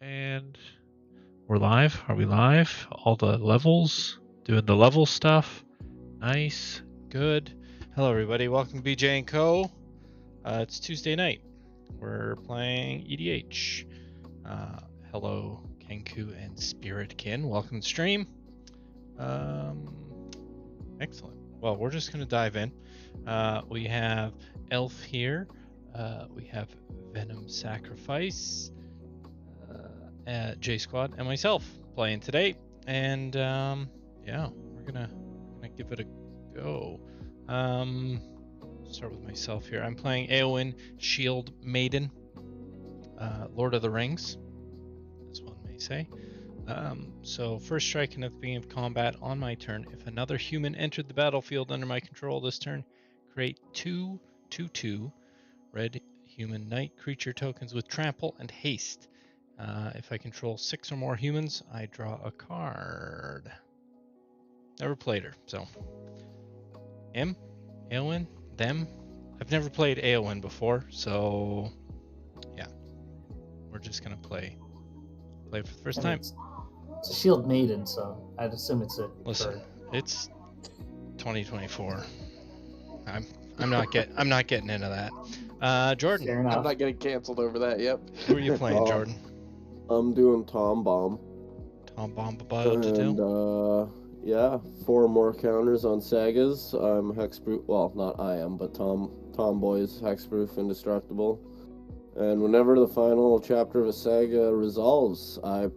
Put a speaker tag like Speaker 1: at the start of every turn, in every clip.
Speaker 1: And we're live. Are we live? All the levels, doing the level stuff. Nice, good. Hello, everybody. Welcome to BJ & Co. It's Tuesday night. We're playing EDH. Hello, Kenku and Spiritkin. Welcome to the stream. Excellent. Well, we're just going to dive in. We have Elf here. We have Venom Sacrifice. J Squad and myself playing today, and yeah, we're gonna give it a go. Start with myself here. I'm playing Eowyn Shield Maiden, Lord of the Rings, as one may say. So first striking at the beginning of combat on my turn. If another human entered the battlefield under my control this turn, create 2/2 red human knight creature tokens with trample and haste. If I control 6 or more humans, I draw a card. Never played her, so. Him? Eowyn? Them? I've never played Eowyn before, so yeah. We're just gonna play for the first time.
Speaker 2: It's a shield maiden, so I'd assume it's a
Speaker 1: Listen, it's 2024. I'm not getting into that. Jordan.
Speaker 2: Fair enough.
Speaker 3: I'm not getting canceled over that. Yep.
Speaker 1: Who are you playing, Jordan?
Speaker 4: I'm doing Tom Bomb.
Speaker 1: Tom Bomb
Speaker 4: And yeah, 4 more counters on sagas. I'm hexproof. Well, not I am, but Tomboy's hexproof indestructible. And whenever the final chapter of a saga resolves, I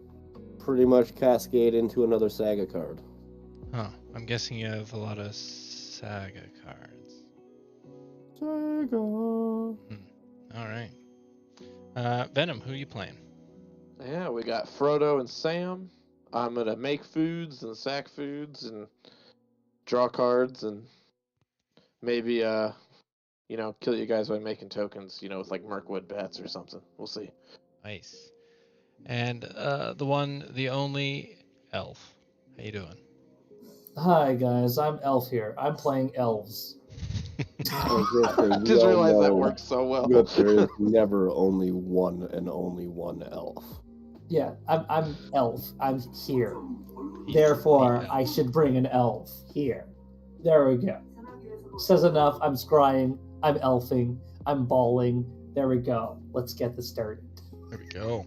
Speaker 4: pretty much cascade into another saga card.
Speaker 1: Huh. I'm guessing you have a lot of saga cards.
Speaker 4: Saga.
Speaker 1: All right. Venom, who are you playing?
Speaker 3: Yeah, we got Frodo and Sam. I'm gonna make foods and sack foods and draw cards and maybe kill you guys by making tokens, with like Mirkwood bats or something. We'll see.
Speaker 1: Nice. And the only Elf. How you doing?
Speaker 2: Hi guys, I'm Elf here. I'm playing elves.
Speaker 3: I just realized that works so well.
Speaker 4: But there is never only one elf.
Speaker 2: Yeah, I'm elf. I'm here. Therefore, I should bring an elf here. There we go. Says enough. I'm scrying. I'm elfing. I'm bawling. There we go. Let's get this started.
Speaker 1: There we go.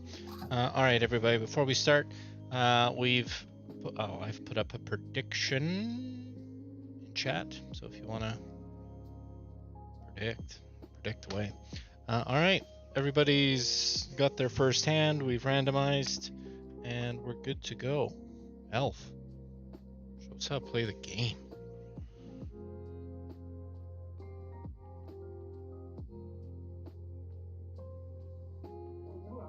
Speaker 1: All right, everybody. Before we start, I've put up a prediction in chat. So if you want to predict away. All right. Everybody's got their first hand. We've randomized, and we're good to go. Elf, show us how to play the game.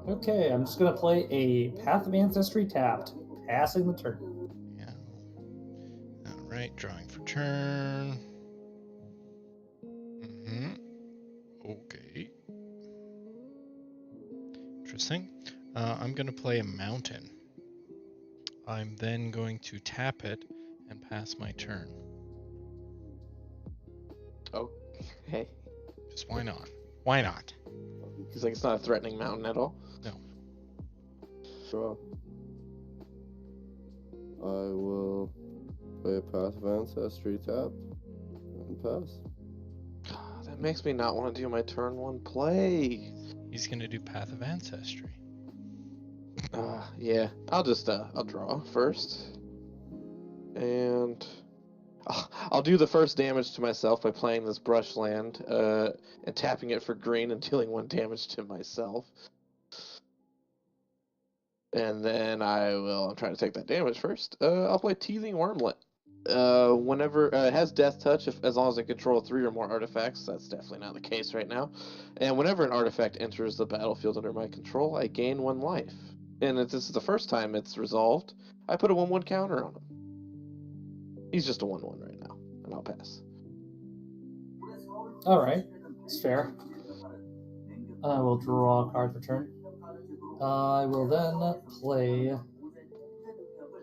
Speaker 2: Okay, I'm just going to play a Path of Ancestry tapped, passing the turn.
Speaker 1: Yeah. All right, drawing for turn. Okay. Interesting. I'm going to play a mountain. I'm then going to tap it and pass my turn.
Speaker 3: Okay.
Speaker 1: Just why not? Why not?
Speaker 3: He's like, it's not a threatening mountain at all.
Speaker 1: No.
Speaker 4: So I will play a Path of Ancestry tap and pass.
Speaker 3: That makes me not want to do my turn 1 play.
Speaker 1: He's going to do Path of Ancestry.
Speaker 3: Yeah. I'll draw first. And I'll do the first damage to myself by playing this brush land and tapping it for green and dealing 1 damage to myself. And then I'm trying to take that damage first. I'll play Teething Wormlet. Whenever it has Death Touch, as long as I control 3 or more artifacts. That's definitely not the case right now. And whenever an artifact enters the battlefield under my control, I gain 1 life. And if this is the first time it's resolved, I put a 1/1 counter on him. He's just a 1/1 right now, and I'll pass.
Speaker 2: All right, it's fair. I will draw a card for turn. I will then play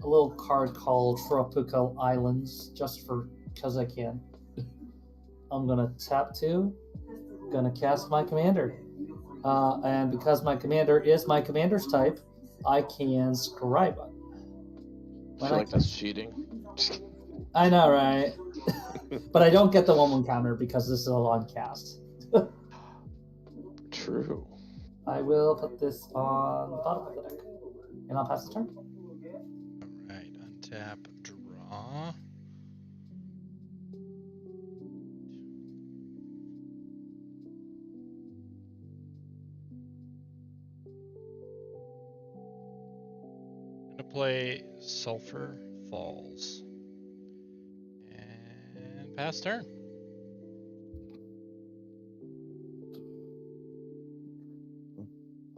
Speaker 2: a little card called Tropical Islands, just because I can. I'm gonna tap 2, gonna cast my commander. And because my commander is my commander's type, I can scribe it.
Speaker 3: I feel like that's cheating.
Speaker 2: I know, right? But I don't get the 1/1 counter because this is a long cast.
Speaker 3: True.
Speaker 2: I will put this on the bottom of the deck, and I'll pass the turn.
Speaker 1: Alright, untap, draw. I'm gonna play Sulphur Falls. And pass turn.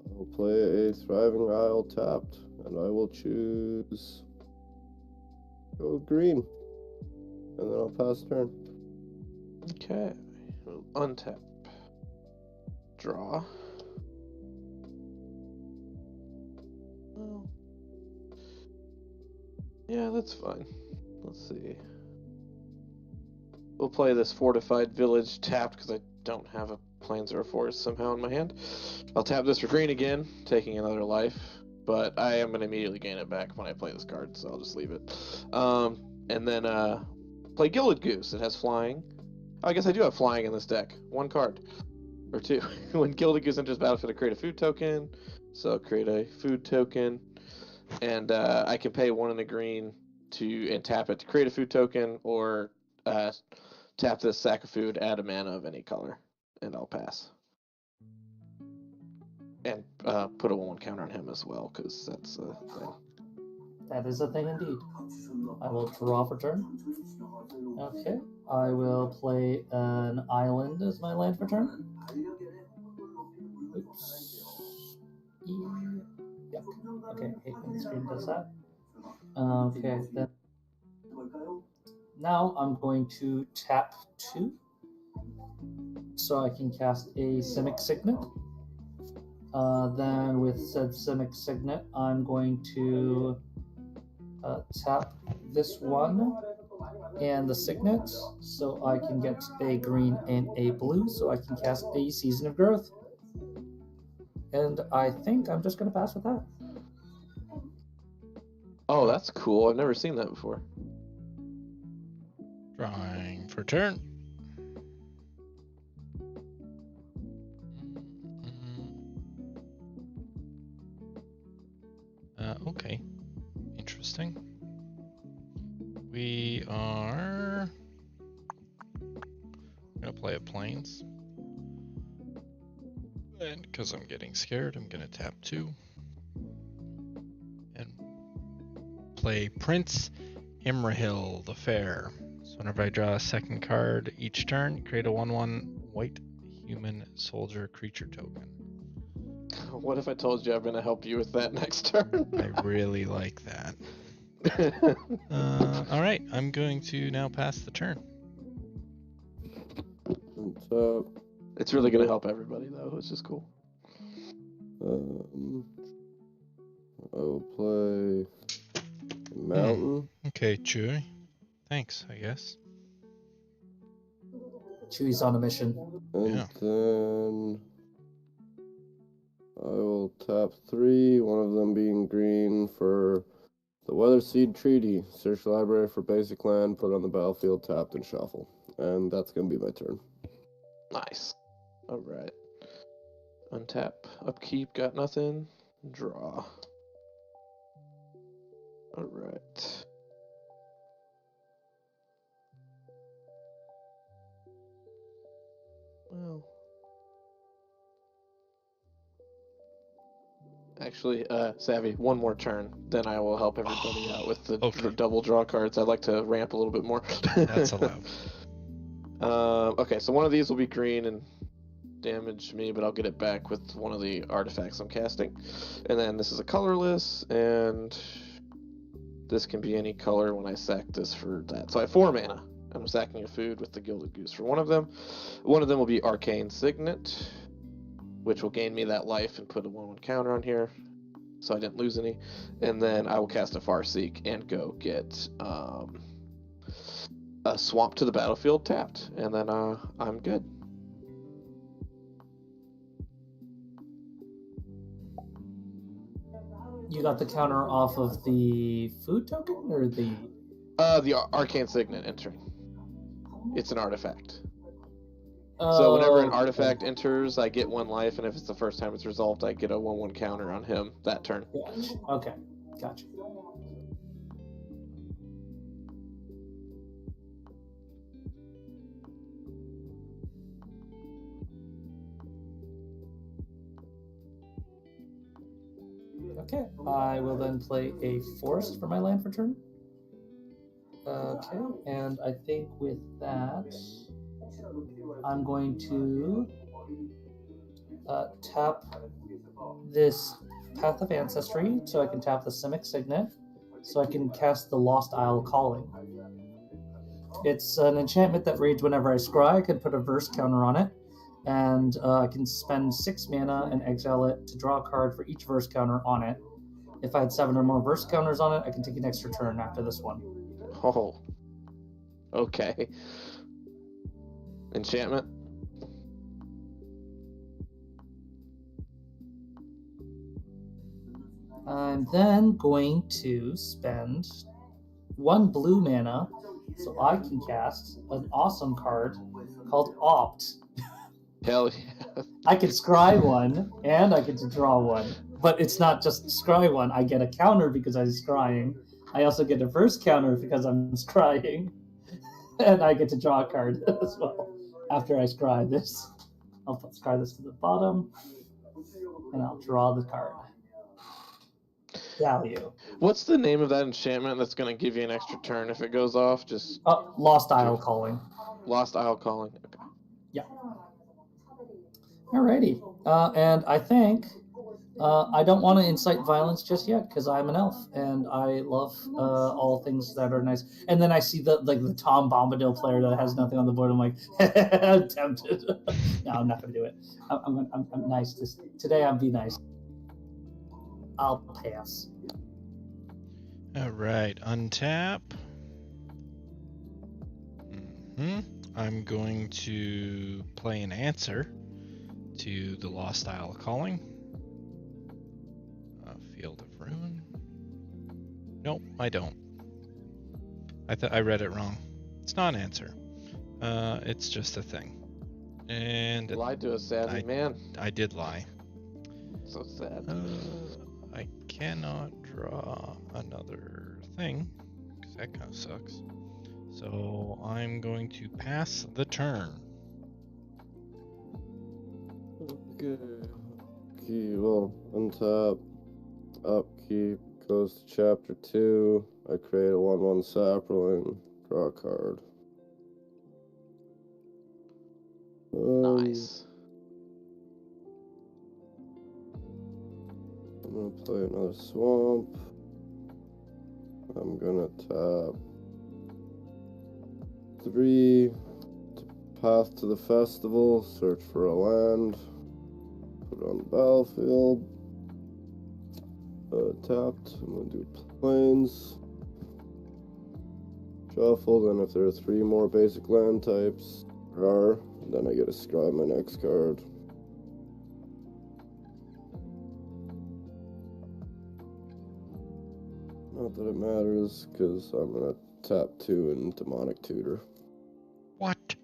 Speaker 4: I will play a Thriving Isle tapped, and I will choose go green, and then I'll pass turn.
Speaker 3: Okay. We'll untap. Draw. Well, yeah, that's fine. Let's see. We'll play this Fortified Village tapped because I don't have a Plains or a Forest somehow in my hand. I'll tap this for green again, taking another life, but I am going to immediately gain it back when I play this card, so I'll just leave it. And then play Gilded Goose. It has flying. I guess I do have flying in this deck. One card. Or two. When Gilded Goose enters battlefield, I create a food token. So I'll create a food token. And I can pay 1 in a green and tap it to create a food token, or tap this sack of food, add a mana of any color, and I'll pass. And put a 1/1 counter on him as well, because that's a thing.
Speaker 2: That is a thing indeed. I will draw for turn. Okay. I will play an island as my land for turn. Oops. Yep. Okay, hate when the screen does that. Okay, then. Now I'm going to tap 2 so I can cast a Simic Signet. Then with said Simic Signet, I'm going to tap this one and the Signet so I can get a green and a blue so I can cast a Season of Growth. And I think I'm just going to pass with that.
Speaker 3: Oh, that's cool. I've never seen that before.
Speaker 1: Drawing for turn. Okay. Interesting. We are gonna play a Plains. And because I'm getting scared, I'm gonna tap 2. And play Prince Imrahil the Fair. So whenever I draw a second card each turn, create a 1/1 white human soldier creature token.
Speaker 3: What if I told you I'm going to help you with that next turn?
Speaker 1: I really like that. Alright, I'm going to now pass the turn.
Speaker 3: It's really going to help everybody, though, which is cool.
Speaker 4: I will play Mountain.
Speaker 1: Okay, Chewy. Thanks, I guess.
Speaker 2: Chewie's on a mission.
Speaker 4: And then I will tap 3, one of them being green for the Weatherseed Treaty. Search library for basic land, put it on the battlefield, tapped, and shuffle. And that's going to be my turn.
Speaker 3: Nice. Alright. Untap. Upkeep, got nothing. Draw. Alright. Well. Actually, Savvy, one more turn, then I will help everybody out with the double draw cards. I'd like to ramp a little bit more.
Speaker 1: That's allowed.
Speaker 3: Okay, so one of these will be green and damage me, but I'll get it back with one of the artifacts I'm casting. And then this is a colorless, and this can be any color when I sack this for that. So I have 4 mana. I'm sacking a food with the Gilded Goose for one of them. One of them will be Arcane Signet, which will gain me that life and put a 1/1 counter on here, so I didn't lose any. And then I will cast a Farseek and go get a Swamp to the battlefield tapped, and then I'm good.
Speaker 2: You got the counter off of the food token or the?
Speaker 3: The arcane signet entering. It's an artifact.
Speaker 2: Oh,
Speaker 3: So whenever an
Speaker 2: okay.
Speaker 3: artifact enters, I get 1 life, and if it's the first time it's resolved, I get a 1/1 counter on him that turn.
Speaker 2: Gotcha. Okay, gotcha. Okay, I will then play a forest for my land for turn. Okay, and I think with that, I'm going to tap this Path of Ancestry so I can tap the Simic Signet so I can cast the Lost Isle Calling. It's an enchantment that reads whenever I scry, I can put a verse counter on it, and I can spend 6 mana and exile it to draw a card for each verse counter on it. If I had 7 or more verse counters on it, I can take an extra turn after this one.
Speaker 3: Oh. Okay. Enchantment?
Speaker 2: I'm then going to spend 1 blue mana so I can cast an awesome card called Opt.
Speaker 3: Hell yeah.
Speaker 2: I can scry 1 and I get to draw 1. But it's not just scry 1. I get a counter because I'm scrying. I also get a verse counter because I'm scrying. And I get to draw a card as well after I scry this. I'll scry this to the bottom and I'll draw the card. Value.
Speaker 3: What's the name of that enchantment that's going to give you an extra turn if it goes off? Just
Speaker 2: Lost Isle Calling.
Speaker 3: Lost Isle Calling. Okay.
Speaker 2: Yeah. Alrighty. And I think I don't want to incite violence just yet because I'm an elf and I love all things that are nice. And then I see the Tom Bombadil player that has nothing on the board. I'm like, I'm tempted. No, I'm not going to do it. I'm nice. Today I'm be nice. I'll pass.
Speaker 1: All right, untap. I'm going to play an answer to the Lost Isle Calling. Field of Ruin. Nope, I don't. I read it wrong. It's not an answer. It's just a thing. And
Speaker 3: Lied to us, sadly, man.
Speaker 1: I did lie.
Speaker 3: So sad.
Speaker 1: I cannot draw another thing because that kind of sucks. So I'm going to pass the turn.
Speaker 4: Okay. Key, well, untap. Upkeep goes to chapter 2. I create a 1/1 sapling. Draw a card.
Speaker 3: Nice.
Speaker 4: I'm gonna play another swamp. I'm gonna tap 3 to Path to the Festival. Search for a land. Put it on the battlefield. Tapped. I'm gonna do plains. Shuffle. Then if there are 3 more basic land types, then I get to scry my next card. Not that it matters, because I'm gonna tap 2 in Demonic Tutor.
Speaker 1: What?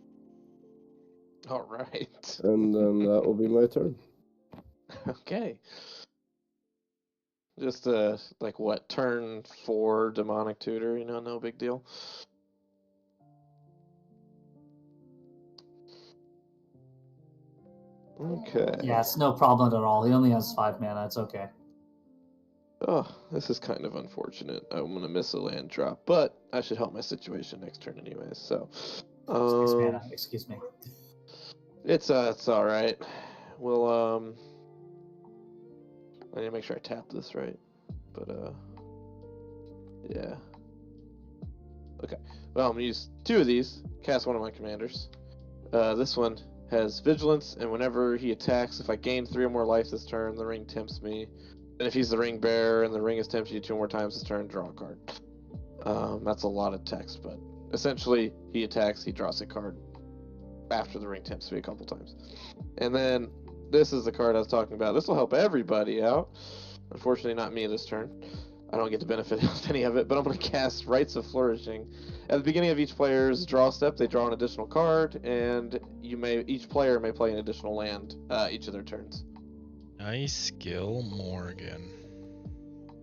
Speaker 3: All right.
Speaker 4: And then that will be my turn.
Speaker 3: Okay. Just like what, turn 4 Demonic Tutor, no big deal. Okay.
Speaker 2: Yeah, it's no problem at all. He only has 5 mana. It's okay.
Speaker 3: Oh, this is kind of unfortunate. I'm gonna miss a land drop, but I should help my situation next turn anyways. So,
Speaker 2: 6 mana. Excuse me.
Speaker 3: it's all right. We'll I need to make sure I tap this right, but yeah. Okay. Well, I'm gonna use 2 of these. Cast one of my commanders. This one has vigilance, and whenever he attacks, if I gain 3 or more life this turn, the ring tempts me. And if he's the ring bearer and the ring is tempted you 2 more times this turn, draw a card. That's a lot of text, but essentially he attacks, he draws a card after the ring tempts me a couple times. And then this is the card I was talking about. This will help everybody out. Unfortunately, not me this turn. I don't get to benefit of any of it, but I'm going to cast Rites of Flourishing. At the beginning of each player's draw step, they draw an additional card, and each player may play an additional land each of their turns.
Speaker 1: Nice, Gil Morgan.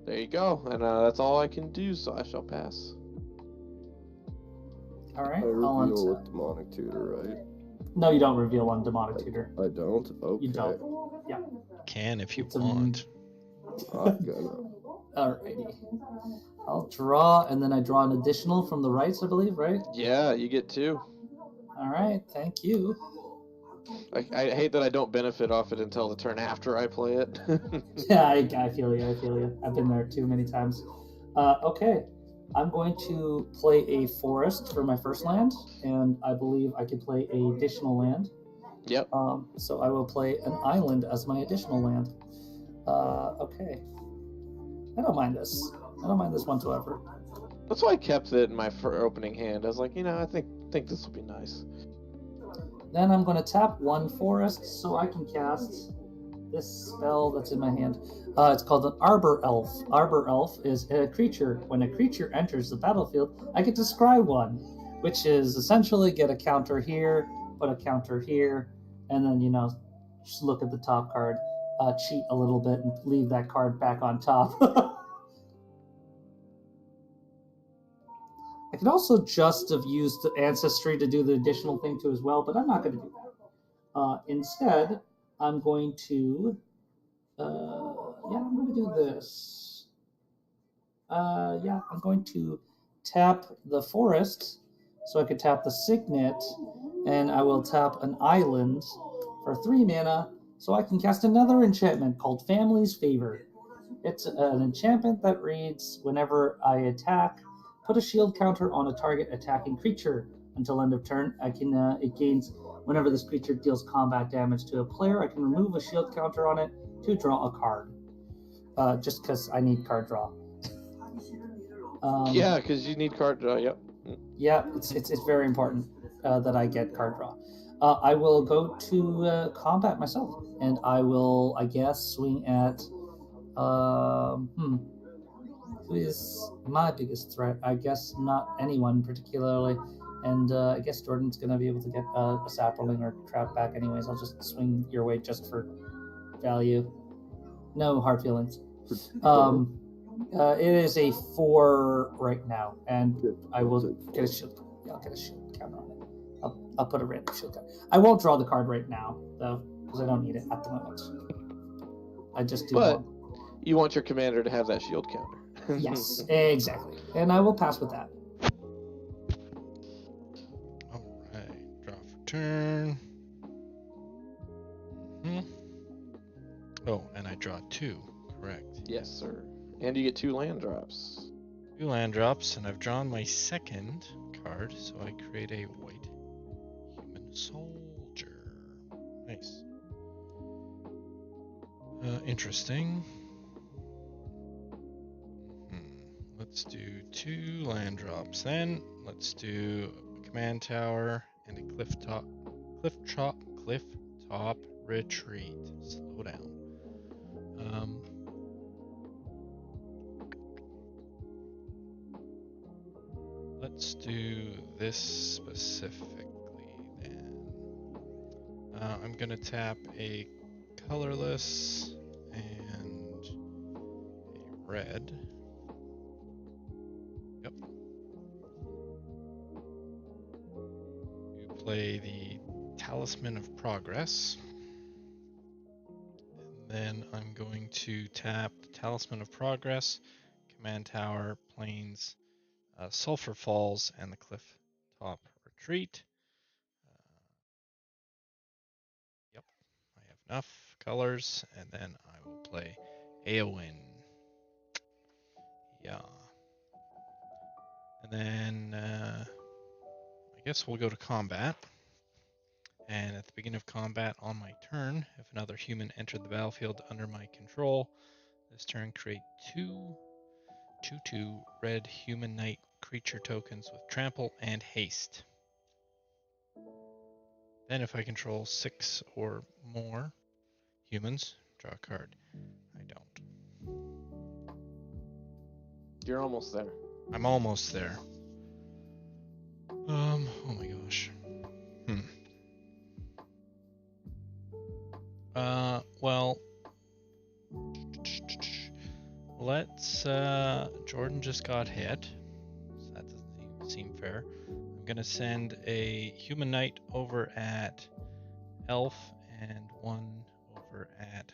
Speaker 3: There you go, and that's all I can do, so I shall pass.
Speaker 2: All right.
Speaker 4: I reveal with Demonic Tutor, right?
Speaker 2: No, you don't reveal on Demonic Tutor.
Speaker 4: I don't? Okay.
Speaker 2: You don't. Yeah.
Speaker 1: Can if you
Speaker 2: It's
Speaker 1: want.
Speaker 4: I'm gonna.
Speaker 2: Alrighty. I'll draw, and then I draw an additional from the rights, I believe, right?
Speaker 3: Yeah, you get 2.
Speaker 2: All right. Thank you.
Speaker 3: I hate that I don't benefit off it until the turn after I play it.
Speaker 2: Yeah, I feel you. I feel you. I've been there too many times. Okay. I'm going to play a forest for my first land, and I believe I can play an additional land.
Speaker 3: Yep.
Speaker 2: So I will play an island as my additional land. Okay. I don't mind this. I don't mind this whatsoever.
Speaker 3: That's why I kept it in my opening hand. I was like, I think this will be nice.
Speaker 2: Then I'm going to tap 1 forest so I can cast this spell that's in my hand. It's called an Arbor Elf. Arbor Elf is a creature. When a creature enters the battlefield, I get to scry 1, which is essentially get a counter here, put a counter here, and then, just look at the top card, cheat a little bit, and leave that card back on top. I could also just have used the Ancestry to do the additional thing too as well, but I'm not going to do that. Instead, I'm going to, I'm going to do this. I'm going to tap the forest, so I could tap the Signet, and I will tap an island for 3 mana, so I can cast another enchantment called Family's Favor. It's an enchantment that reads, whenever I attack, put a shield counter on a target attacking creature. Until end of turn, it gains, whenever this creature deals combat damage to a player, I can remove a shield counter on it to draw a card. Just because I need card draw.
Speaker 3: Yeah, because you need card draw, yep.
Speaker 2: Yeah, it's very important that I get card draw. I will go to combat myself, and I will, I guess, swing at... who is my biggest threat? I guess not anyone particularly. And I guess Jordan's going to be able to get a Saproling or Trap back anyways. I'll just swing your way just for value. No hard feelings. It is a 4 right now, and I will get a shield. Yeah, I'll get a shield counter on it. I'll put a random shield counter. I won't draw the card right now, though, because I don't need it at the moment. I just do
Speaker 3: But you want your commander to have that shield counter.
Speaker 2: Yes, exactly. And I will pass with that.
Speaker 1: Alright, draw for turn. Oh, and I draw 2, correct.
Speaker 3: Yes, sir. And you get 2 land drops.
Speaker 1: 2 land drops, and I've drawn my second card, so I create a white human soldier. Nice. Interesting. Let's do 2 land drops then. Let's do a command tower and a cliff top retreat. Slow down. Let's do this specifically then. I'm gonna tap a colorless and a red. Yep. You play the Talisman of Progress. And then I'm going to tap the Talisman of Progress, Command Tower, Plains, Sulphur Falls, and the Cliff Top Retreat. Yep, I have enough colors, and then I will play Eowyn. Yeah. And then I guess we'll go to combat. And at the beginning of combat on my turn, if another human entered the battlefield under my control, this turn create 2/2 red human knight creature tokens with trample and haste. Then if I control 6 or more humans, draw a card. I don't.
Speaker 3: You're almost there.
Speaker 1: I'm almost there. Oh my gosh. Well, let's, Jordan just got hit. So that doesn't seem fair. I'm gonna send a human knight over at Elf and one over at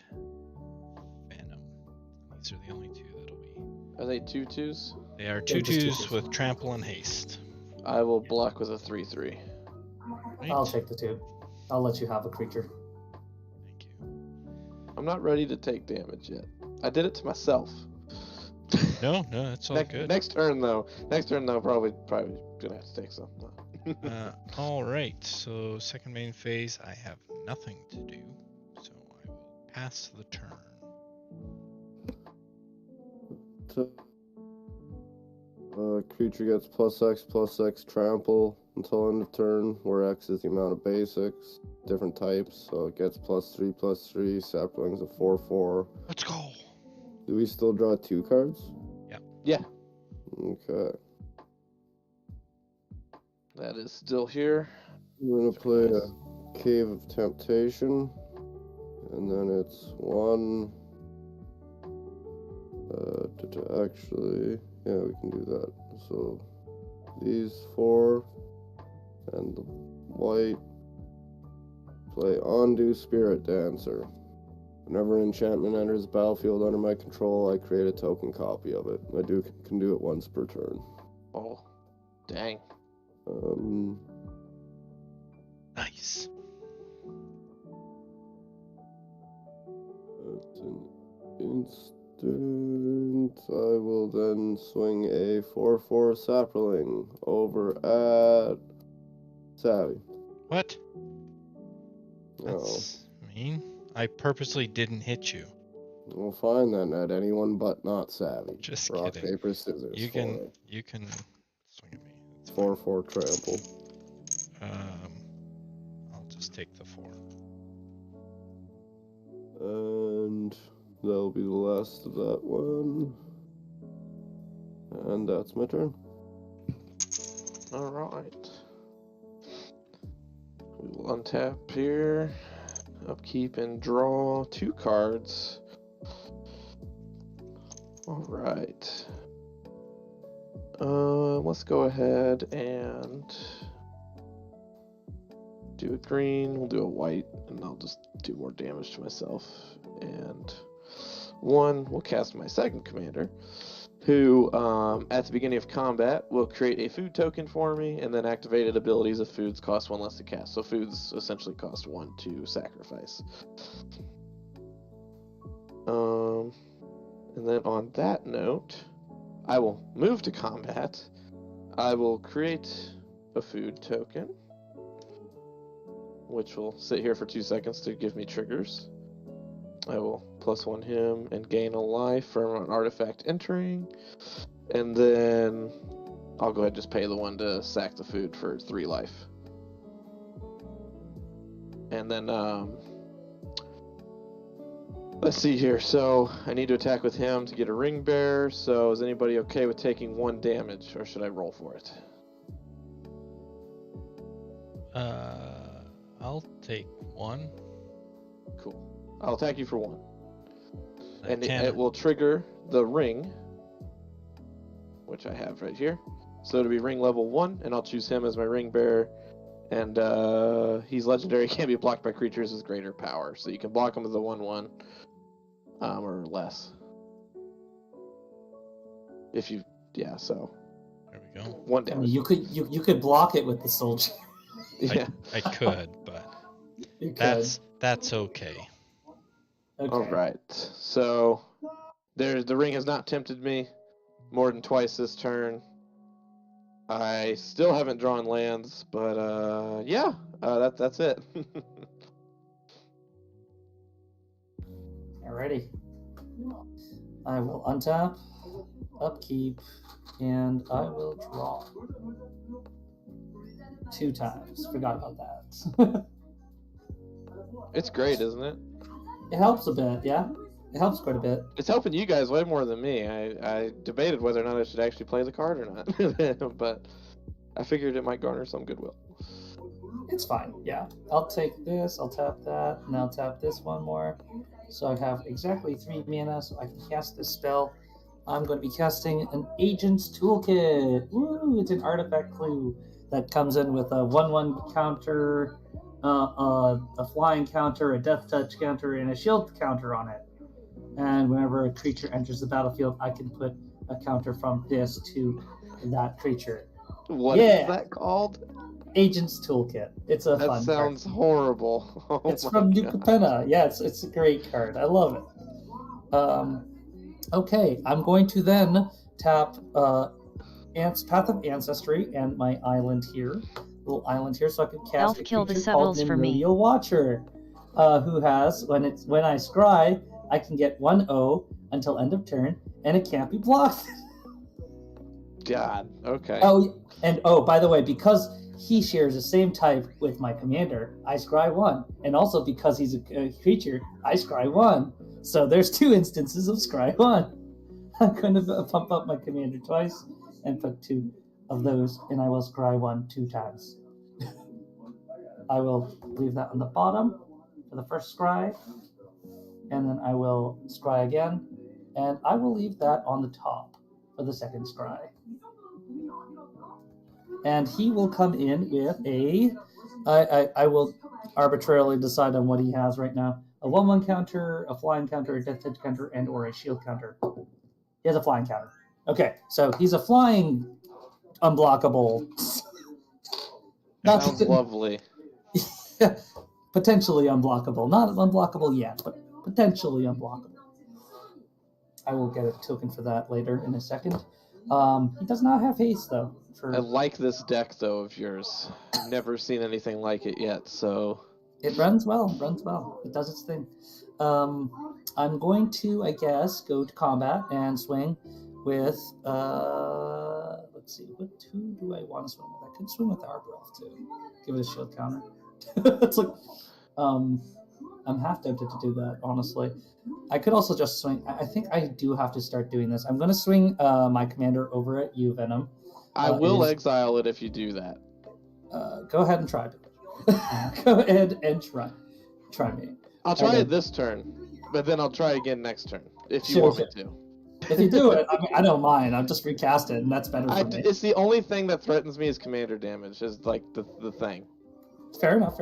Speaker 1: Phantom. These are the only two that'll be.
Speaker 3: Are they 2/2s?
Speaker 1: They are
Speaker 2: They're just
Speaker 1: 2/2s
Speaker 2: 2/2s.
Speaker 1: with trample and haste.
Speaker 3: I will block with a 3/3.
Speaker 1: Right?
Speaker 2: I'll take the 2. I'll let you have a creature.
Speaker 1: Thank you.
Speaker 3: I'm not ready to take damage yet. I did it to myself.
Speaker 1: No, it's all good.
Speaker 3: Next turn though, probably gonna have to take some.
Speaker 1: All right. So second main phase, I have nothing to do, so I will pass the turn.
Speaker 4: Creature gets +X trample until end of turn, where X is the amount of basics, different types, so it gets +3/+3, saplings of 4/4.
Speaker 1: Let's go.
Speaker 4: Do we still draw 2 cards?
Speaker 3: Yeah,
Speaker 4: Okay.
Speaker 3: that is still here.
Speaker 4: I'm gonna play a Cave of Temptation, and then it's 1. Actually, yeah, we can do that. So these 4 and the white play Undo Spirit Dancer. Whenever an enchantment enters the battlefield under my control, I create a token copy of it. I can do it once per turn.
Speaker 3: Oh, dang.
Speaker 1: Nice.
Speaker 4: It's an instant. I will then swing a 4/4 sapling over at Savvy.
Speaker 1: What?
Speaker 4: No.
Speaker 1: That's mean. I purposely didn't hit you.
Speaker 4: Well, fine then. At anyone but not Savvy.
Speaker 1: Just
Speaker 4: Rock,
Speaker 1: kidding.
Speaker 4: paper, scissors.
Speaker 1: You can swing at me. It's fine.
Speaker 4: 4/4 trample.
Speaker 1: I'll just take the 4.
Speaker 4: And that'll be the last of that one. And that's my turn.
Speaker 3: All right. We will untap here, upkeep, and draw 2 cards. All right. Let's go ahead and do a green. We'll do a white, and I'll just do more damage to myself. And 1, we'll cast my second commander, who, at the beginning of combat, will create a food token for me, and then activated abilities of foods cost 1 less to cast. So foods essentially cost 1 to sacrifice. And then on that note, I will move to combat. I will create a food token, which will sit here for 2 seconds to give me triggers. I will +1 him and gain a life from an artifact entering. And then I'll go ahead and just pay the 1 to sack the food for 3 life. And then, let's see here. So I need to attack with him to get a ring bearer. So is anybody okay with taking 1 damage, or should I roll for it?
Speaker 1: I'll take 1.
Speaker 3: Cool. I'll attack you for 1.
Speaker 1: I
Speaker 3: And
Speaker 1: can't-
Speaker 3: it will trigger the ring, which I have right here. So it'll be ring level 1, and I'll choose him as my ring bearer. And he's legendary, can't be blocked by creatures with greater power. So you can block him with a 1/1 or less. If you, so
Speaker 1: There we go.
Speaker 3: 1
Speaker 2: I
Speaker 3: damage.
Speaker 2: mean, you could block it with the soldier.
Speaker 3: Yeah.
Speaker 1: I could, but
Speaker 2: You could.
Speaker 1: that's okay.
Speaker 2: Okay.
Speaker 3: All right. So the ring has not tempted me more than twice this turn. I still haven't drawn lands, but that's it.
Speaker 2: Alrighty. I will untap, upkeep, and I will draw 2 times. Forgot about that.
Speaker 3: It's great, isn't it?
Speaker 2: It helps a bit, yeah? It helps quite a bit.
Speaker 3: It's helping you guys way more than me. I debated whether or not I should actually play the card or not, but I figured it might garner some goodwill.
Speaker 2: It's fine, yeah. I'll take this, I'll tap that, and I'll tap this one more. So I have exactly 3 mana, so I can cast this spell. I'm going to be casting an Agent's Toolkit. Woo! It's an artifact clue that comes in with a 1/1 counter, a flying counter, a death touch counter, and a shield counter on it. And whenever a creature enters the battlefield, I can put a counter from this to that creature.
Speaker 3: What is that called?
Speaker 2: Agent's Toolkit. It's a
Speaker 3: That
Speaker 2: fun
Speaker 3: sounds
Speaker 2: card.
Speaker 3: horrible. Oh
Speaker 2: It's
Speaker 3: my
Speaker 2: from New
Speaker 3: God.
Speaker 2: Capenna. Yeah, it's a great card. I love it. Okay, I'm going to then tap Path of Ancestry and my island here, little island here, so I can cast
Speaker 5: Elf
Speaker 2: a
Speaker 5: kill the
Speaker 2: creature called
Speaker 5: Sevils for me.
Speaker 2: Nimrilio Watcher, who has when I scry, I can get 1/0 until end of turn, and it can't be blocked.
Speaker 3: God. Okay.
Speaker 2: Oh, by the way, because he shares the same type with my commander, I scry 1, and also because he's a creature, I scry 1. So there's 2 instances of scry 1. I'm going to pump up my commander twice and put 2 of those, and I will scry 1 2 times. I will leave that on the bottom for the first scry, and then I will scry again, and I will leave that on the top for the second scry. And he will come in with I will arbitrarily decide on what he has right now. A 1/1 counter, a flying counter, a death touch counter, and or a shield counter. He has a flying counter. Okay, so he's a flying unblockable.
Speaker 3: Sounds lovely.
Speaker 2: Potentially unblockable. Not unblockable yet, but potentially unblockable. I will get a token for that later in a second. He does not have haste, though.
Speaker 3: I like this deck, though, of yours. I've never seen anything like it yet, so...
Speaker 2: It runs well. It does its thing. I'm going to, I guess, go to combat and swing with, let's see, who do I want to swing with? I could swing with Arbor Elf, too. Give it a shield counter. It's like, I'm half tempted to do that, honestly. I could also just swing. I think I do have to start doing this. I'm going to swing my commander over at you, Venom.
Speaker 3: I will exile it if you do that.
Speaker 2: Go ahead and try. Go ahead and try. Try me.
Speaker 3: I'll try it this turn, but then I'll try again next turn, if you want me to.
Speaker 2: If you do it, I don't mind. I'll just recast it, and that's better for me.
Speaker 3: It's the only thing that threatens me is commander damage, is like the thing.
Speaker 2: Fair enough.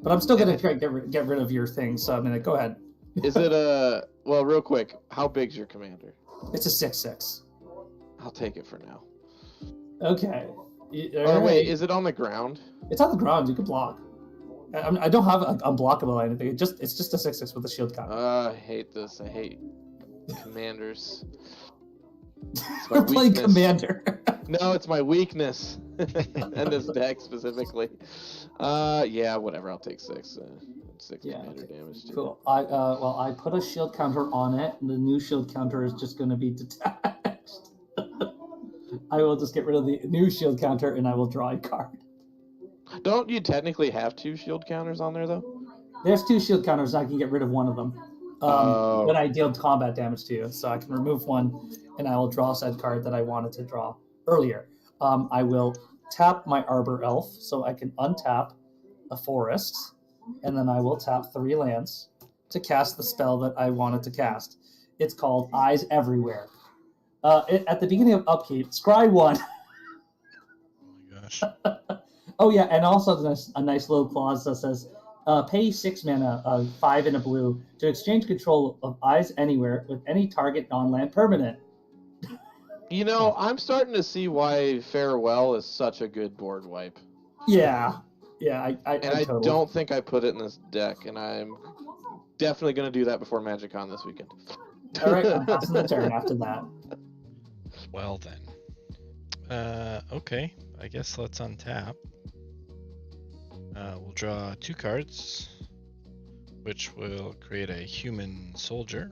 Speaker 2: But I'm still going to try to get rid of your thing, so I'm going to go ahead.
Speaker 3: Is it well, real quick, how big's your commander?
Speaker 2: It's a 6/6.
Speaker 3: I'll take it for now.
Speaker 2: Okay.
Speaker 3: Wait, is it on the ground?
Speaker 2: It's on the ground. You can block. I don't have unblockable or anything. It's just a 6/6 with a shield counter.
Speaker 3: I hate this. I hate commanders.
Speaker 2: We're playing commander.
Speaker 3: No, it's my weakness. And this deck specifically. Yeah, whatever. I'll take 6. 6 commander damage. Too.
Speaker 2: Cool. I put a shield counter on it, and the new shield counter is just going to be detached. I will just get rid of the new shield counter, and I will draw a card.
Speaker 3: Don't you technically have 2 shield counters on there, though?
Speaker 2: There's 2 shield counters, and I can get rid of one of them. When I deal combat damage to you, so I can remove one, and I will draw said card that I wanted to draw earlier. I will tap my Arbor Elf, so I can untap a forest, and then I will tap 3 lands to cast the spell that I wanted to cast. It's called Eyes Everywhere. At the beginning of upkeep, scry 1.
Speaker 1: Oh my gosh.
Speaker 2: Oh yeah, and also there's a nice little clause that says, pay 6 mana, 5 and a blue, to exchange control of Eyes Anywhere with any target non-land permanent.
Speaker 3: You know, I'm starting to see why Farewell is such a good board wipe.
Speaker 2: Yeah, I totally...
Speaker 3: don't think I put it in this deck, and I'm definitely going to do that before MagicCon this weekend.
Speaker 2: All right, I'm passing the turn after that.
Speaker 1: Well then. Okay, I guess let's untap. We'll draw 2 cards, which will create a human soldier.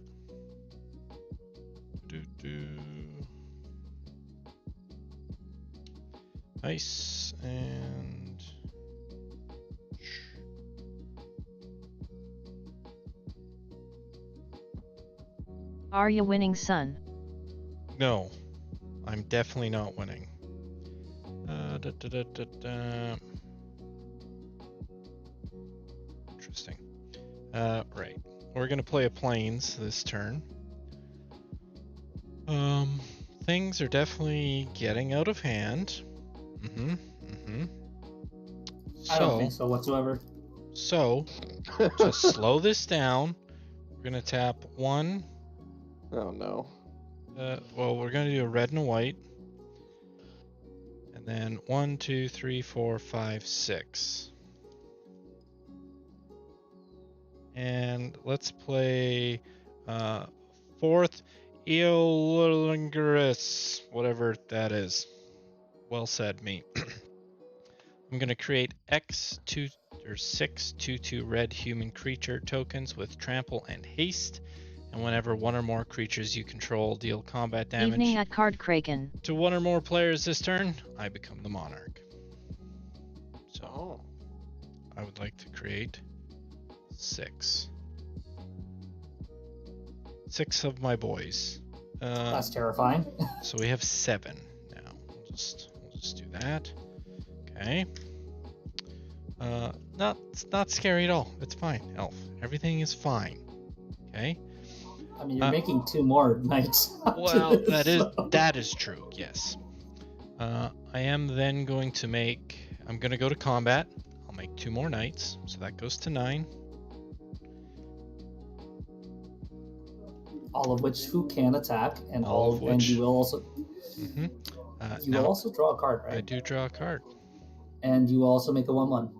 Speaker 1: Nice, and
Speaker 5: Are you winning, son?
Speaker 1: No, I'm definitely not winning. Da, da, da, da, da. Interesting. Right. We're gonna play a plains this turn. Things are definitely getting out of hand.
Speaker 2: I don't think so whatsoever.
Speaker 1: So, to slow this down, we're gonna tap 1.
Speaker 3: Oh no.
Speaker 1: Well, we're gonna do a red and a white. And then 1, 2, 3, 4, 5, 6. And let's play 4th Eolingerus, whatever that is. Well said, me. I'm going to create 6 2/2 red human creature tokens with trample and haste. And whenever one or more creatures you control deal combat damage
Speaker 5: Evening at Card Kraken.
Speaker 1: to one or more players this turn, I become the monarch. So I would like to create 6. 6 of my boys.
Speaker 2: That's terrifying.
Speaker 1: So we have 7 now. We'll just do that. Okay. Not scary at all. It's fine, Elf. Everything is fine. Okay.
Speaker 2: I mean, you're making 2 more knights.
Speaker 1: Well, that is true. Yes. I am then going to make. I'm going to go to combat. I'll make 2 more knights, so that goes to 9.
Speaker 2: All of which who can attack, and
Speaker 1: All of which.
Speaker 2: and you will also.
Speaker 1: Mm-hmm.
Speaker 2: You will also draw a card, right?
Speaker 1: I do draw a card.
Speaker 2: And you will also make a 1/1.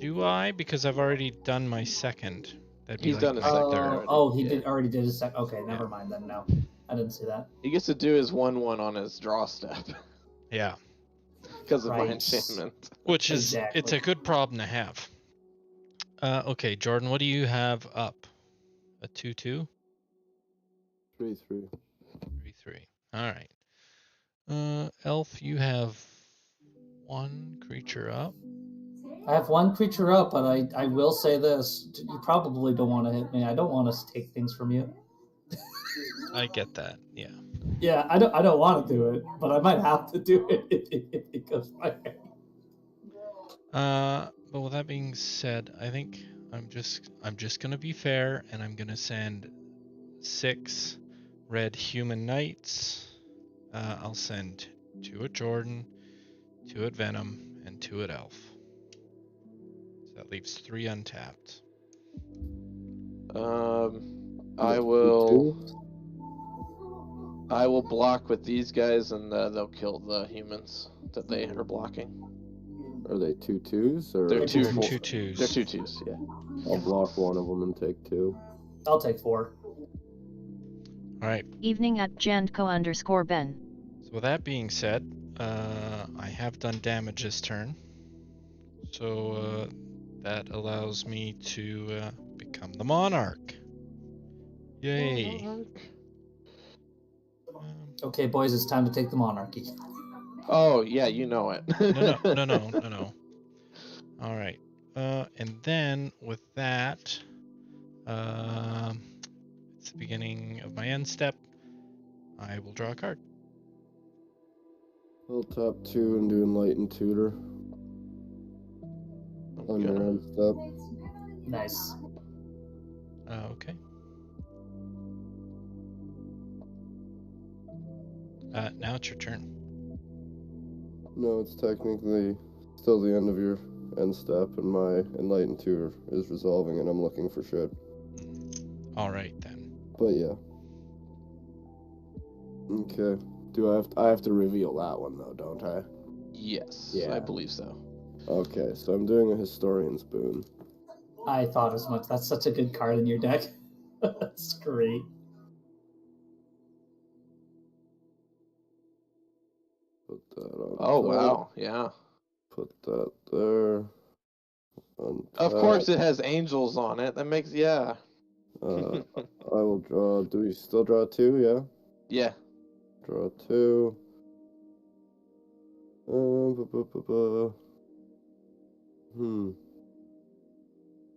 Speaker 1: Do I? Because I've already done my second. That'd be
Speaker 3: He's
Speaker 1: like
Speaker 3: done his
Speaker 1: my
Speaker 3: second
Speaker 1: third.
Speaker 3: already.
Speaker 2: Oh, he
Speaker 3: Yeah.
Speaker 2: already did his second. Okay, never mind then. No, I didn't see that.
Speaker 3: He gets to do his 1/1 on his draw step
Speaker 1: Yeah.
Speaker 3: because of my
Speaker 2: Right.
Speaker 3: enchantment.
Speaker 1: Which is
Speaker 2: Exactly.
Speaker 1: it's a good problem to have. Okay, Jordan, what do you have up? A 2/2?
Speaker 4: 3/3.
Speaker 1: 3/3. All right. Elf, you have 1 creature up.
Speaker 2: I have 1 creature up, but I will say this: you probably don't want to hit me. I don't want to take things from you.
Speaker 1: I get that. Yeah.
Speaker 2: Yeah, I don't want to do it, but I might have to do it if it goes my way.
Speaker 1: But with that being said, I think I'm just gonna be fair, and I'm gonna send 6 red human knights. I'll send 2 at Jordan, 2 at Venom, and 2 at Elf. So that leaves 3 untapped.
Speaker 3: I will block with these guys, and they'll kill the humans that they are blocking.
Speaker 4: Are they 2/2s or?
Speaker 3: They're
Speaker 1: They're
Speaker 3: 2/4.
Speaker 1: 2/2s.
Speaker 3: They're 2/2s. Yeah.
Speaker 4: I'll block one of them and take 2.
Speaker 2: I'll take 4.
Speaker 1: All right.
Speaker 5: Evening at Jandko_Ben.
Speaker 1: So with that being said, I have done damage this turn. So that allows me to become the monarch. Yay.
Speaker 2: Okay, boys, it's time to take the monarchy.
Speaker 3: Oh yeah, you know it.
Speaker 1: No. All right. And then with that, it's the beginning of my end step. I will draw a card.
Speaker 4: I'll tap 2 and do Enlightened Tutor on your end step.
Speaker 2: Nice.
Speaker 1: Okay. Now it's your turn.
Speaker 4: No, it's technically still the end of your end step, and my Enlightened Tutor is resolving, and I'm looking for shit.
Speaker 1: All right then.
Speaker 4: But yeah. Okay. I have to reveal that one though, don't I?
Speaker 3: Yes,
Speaker 4: Yeah.
Speaker 3: I believe so.
Speaker 4: Okay, so I'm doing a Historian's Boon.
Speaker 2: I thought as much. That's such a good card in your deck. That's great.
Speaker 4: Put that on.
Speaker 3: Oh
Speaker 4: top,
Speaker 3: wow, yeah.
Speaker 4: Put that there.
Speaker 3: Of course, it has angels on it. That makes
Speaker 4: I will draw. Do we still draw 2? Yeah.
Speaker 3: Yeah.
Speaker 4: Draw 2.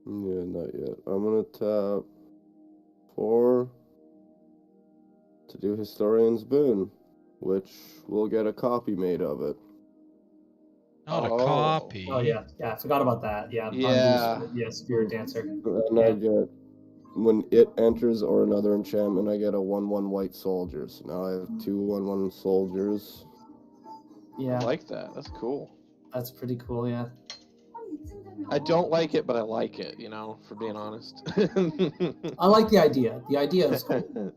Speaker 4: Yeah, not yet. I'm gonna tap 4. to do Historian's Boon, which we'll get a copy made of it.
Speaker 1: Not a
Speaker 3: Oh.
Speaker 1: copy.
Speaker 2: Oh yeah, I forgot about that. Yeah,
Speaker 3: Yeah.
Speaker 2: yeah, Spirit Dancer.
Speaker 4: And I get, when it enters or another enchantment, I get a 1/1 white soldier. So now I have 2 1/1 soldiers.
Speaker 2: Yeah,
Speaker 3: I like that. That's cool.
Speaker 2: that's pretty cool. Yeah.
Speaker 3: I don't like it, but I like it, you know, for being honest.
Speaker 2: I like the idea. The idea is cool.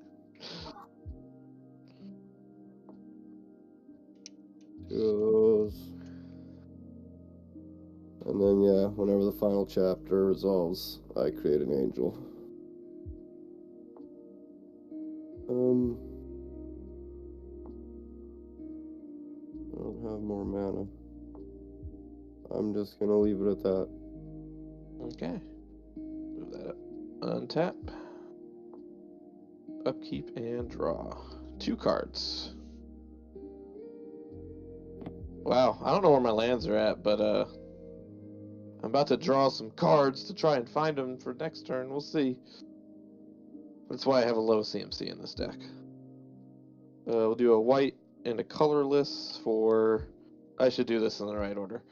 Speaker 4: Goes. And then, yeah, whenever the final chapter resolves, I create an angel. I don't have more mana. I'm just gonna leave it at that.
Speaker 3: Okay. Move that up. Untap. Upkeep and draw. 2 cards. Wow, I don't know where my lands are at, but I'm about to draw some cards to try and find them for next turn. We'll see. That's why I have a low CMC in this deck. We'll do a white and a colorless for... I should do this in the right order.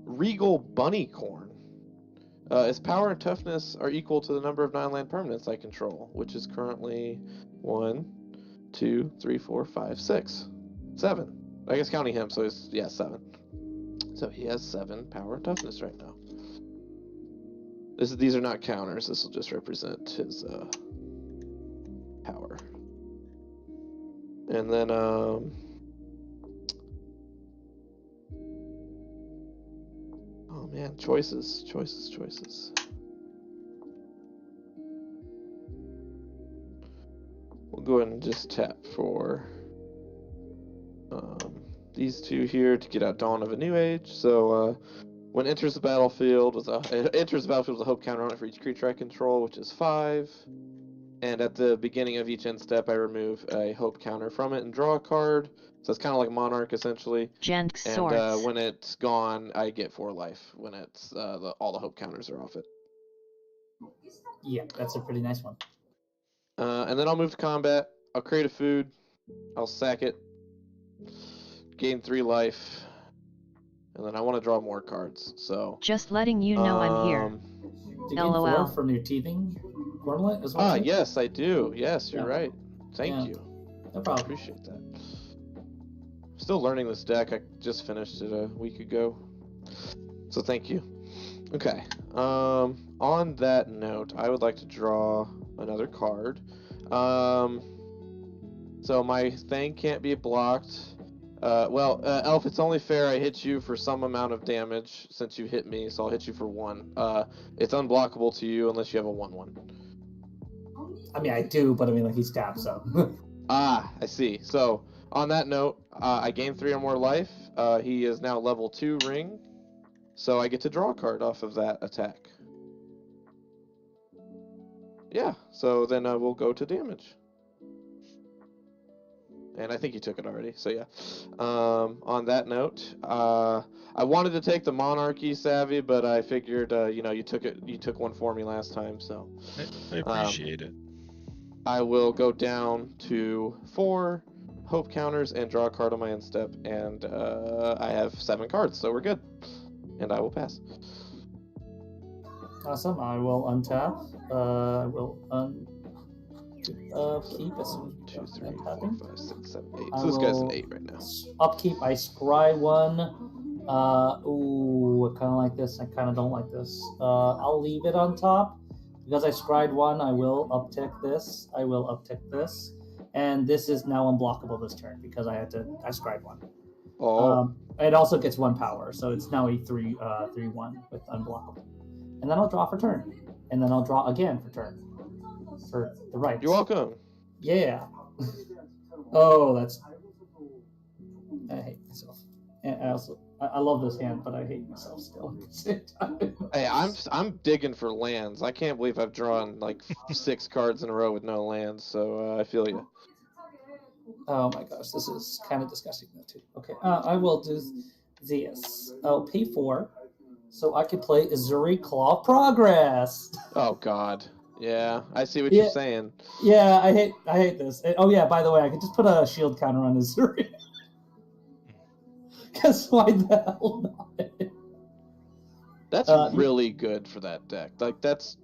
Speaker 3: Regal Bunnycorn. Its power and toughness are equal to the number of 9-land permanents I control, which is currently 1, 2, 3, 4, 5, 6, 7. I guess counting him, so he's 7. So he has 7 power and toughness right now. These are not counters. This will just represent his power. And then oh man, choices. We'll go ahead and just tap for these 2 here to get out Dawn of a New Age. So when it enters the battlefield with a hope counter on it for each creature I control, which is 5. And at the beginning of each end step, I remove a hope counter from it and draw a card. So it's kind of like Monarch, essentially.
Speaker 5: Gent
Speaker 3: And
Speaker 5: Swords.
Speaker 3: when it's gone, I get 4 life when it's all the hope counters are off it.
Speaker 2: Yeah, that's a pretty nice one.
Speaker 3: And then I'll move to combat. I'll create a food. I'll sack it. Gain 3 life. And then I want to draw more cards. So
Speaker 5: Just letting you know I'm here.
Speaker 2: Do you gain
Speaker 5: LOL.
Speaker 2: 4 from your teething wormlet as well?
Speaker 3: Yes, I do. Yes, you're right. Thank you.
Speaker 2: No
Speaker 3: I
Speaker 2: problem.
Speaker 3: appreciate that. Still learning this deck. I just finished it a week ago. So thank you. Okay. On that note, I would like to draw another card. So my thing can't be blocked. Elf, it's only fair I hit you for some amount of damage since you hit me, so I'll hit you for 1. It's unblockable to you unless you have a 1/1.
Speaker 2: I mean, I do, but I mean, like, he's tapped, so.
Speaker 3: I see. So, on that note, I gain 3 or more life. He is now level 2 ring, so I get to draw a card off of that attack. Yeah, so then we'll go to damage. And I think you took it already, so yeah. On that note, I wanted to take the Monarchy Savvy, but I figured, you took one for me last time, so.
Speaker 1: I appreciate it.
Speaker 3: I will go down to 4 hope counters and draw a card on my end step, and I have 7 cards, so we're good. And I will pass.
Speaker 2: Awesome. I will untap. I will upkeep.
Speaker 3: 1, 2, 3, 4, 5, 6, 7, 8.
Speaker 2: I
Speaker 3: So this guy's an
Speaker 2: will
Speaker 3: 8 right now.
Speaker 2: Upkeep. I scry 1. I kind of like this. I kind of don't like this. I'll leave it on top. Because I scried 1, I will uptick this. I will uptick this. And this is now unblockable this turn because I scried 1.
Speaker 3: Oh.
Speaker 2: It also gets 1 power, so it's now a 3/1 with unblockable. And then I'll draw for turn. And then I'll draw again for turn. For the right.
Speaker 3: You're welcome.
Speaker 2: Yeah. Oh, that's... I hate myself. And I love this hand, but I hate myself still at the same time.
Speaker 3: Hey, I'm digging for lands. I can't believe I've drawn like 6 cards in a row with no lands, so I feel you.
Speaker 2: Oh my gosh, this is kind of disgusting though too. Okay, I will do this. I'll pay 4, so I can play Azuri Claw of Progress.
Speaker 3: Oh God. Yeah, I see what
Speaker 2: Yeah.
Speaker 3: you're saying.
Speaker 2: Yeah, I hate this. Oh yeah, by the way, I could just put a shield counter on his Zuri. Because why the hell not?
Speaker 3: That's
Speaker 2: Uh,
Speaker 3: really good for that deck. Like, that's...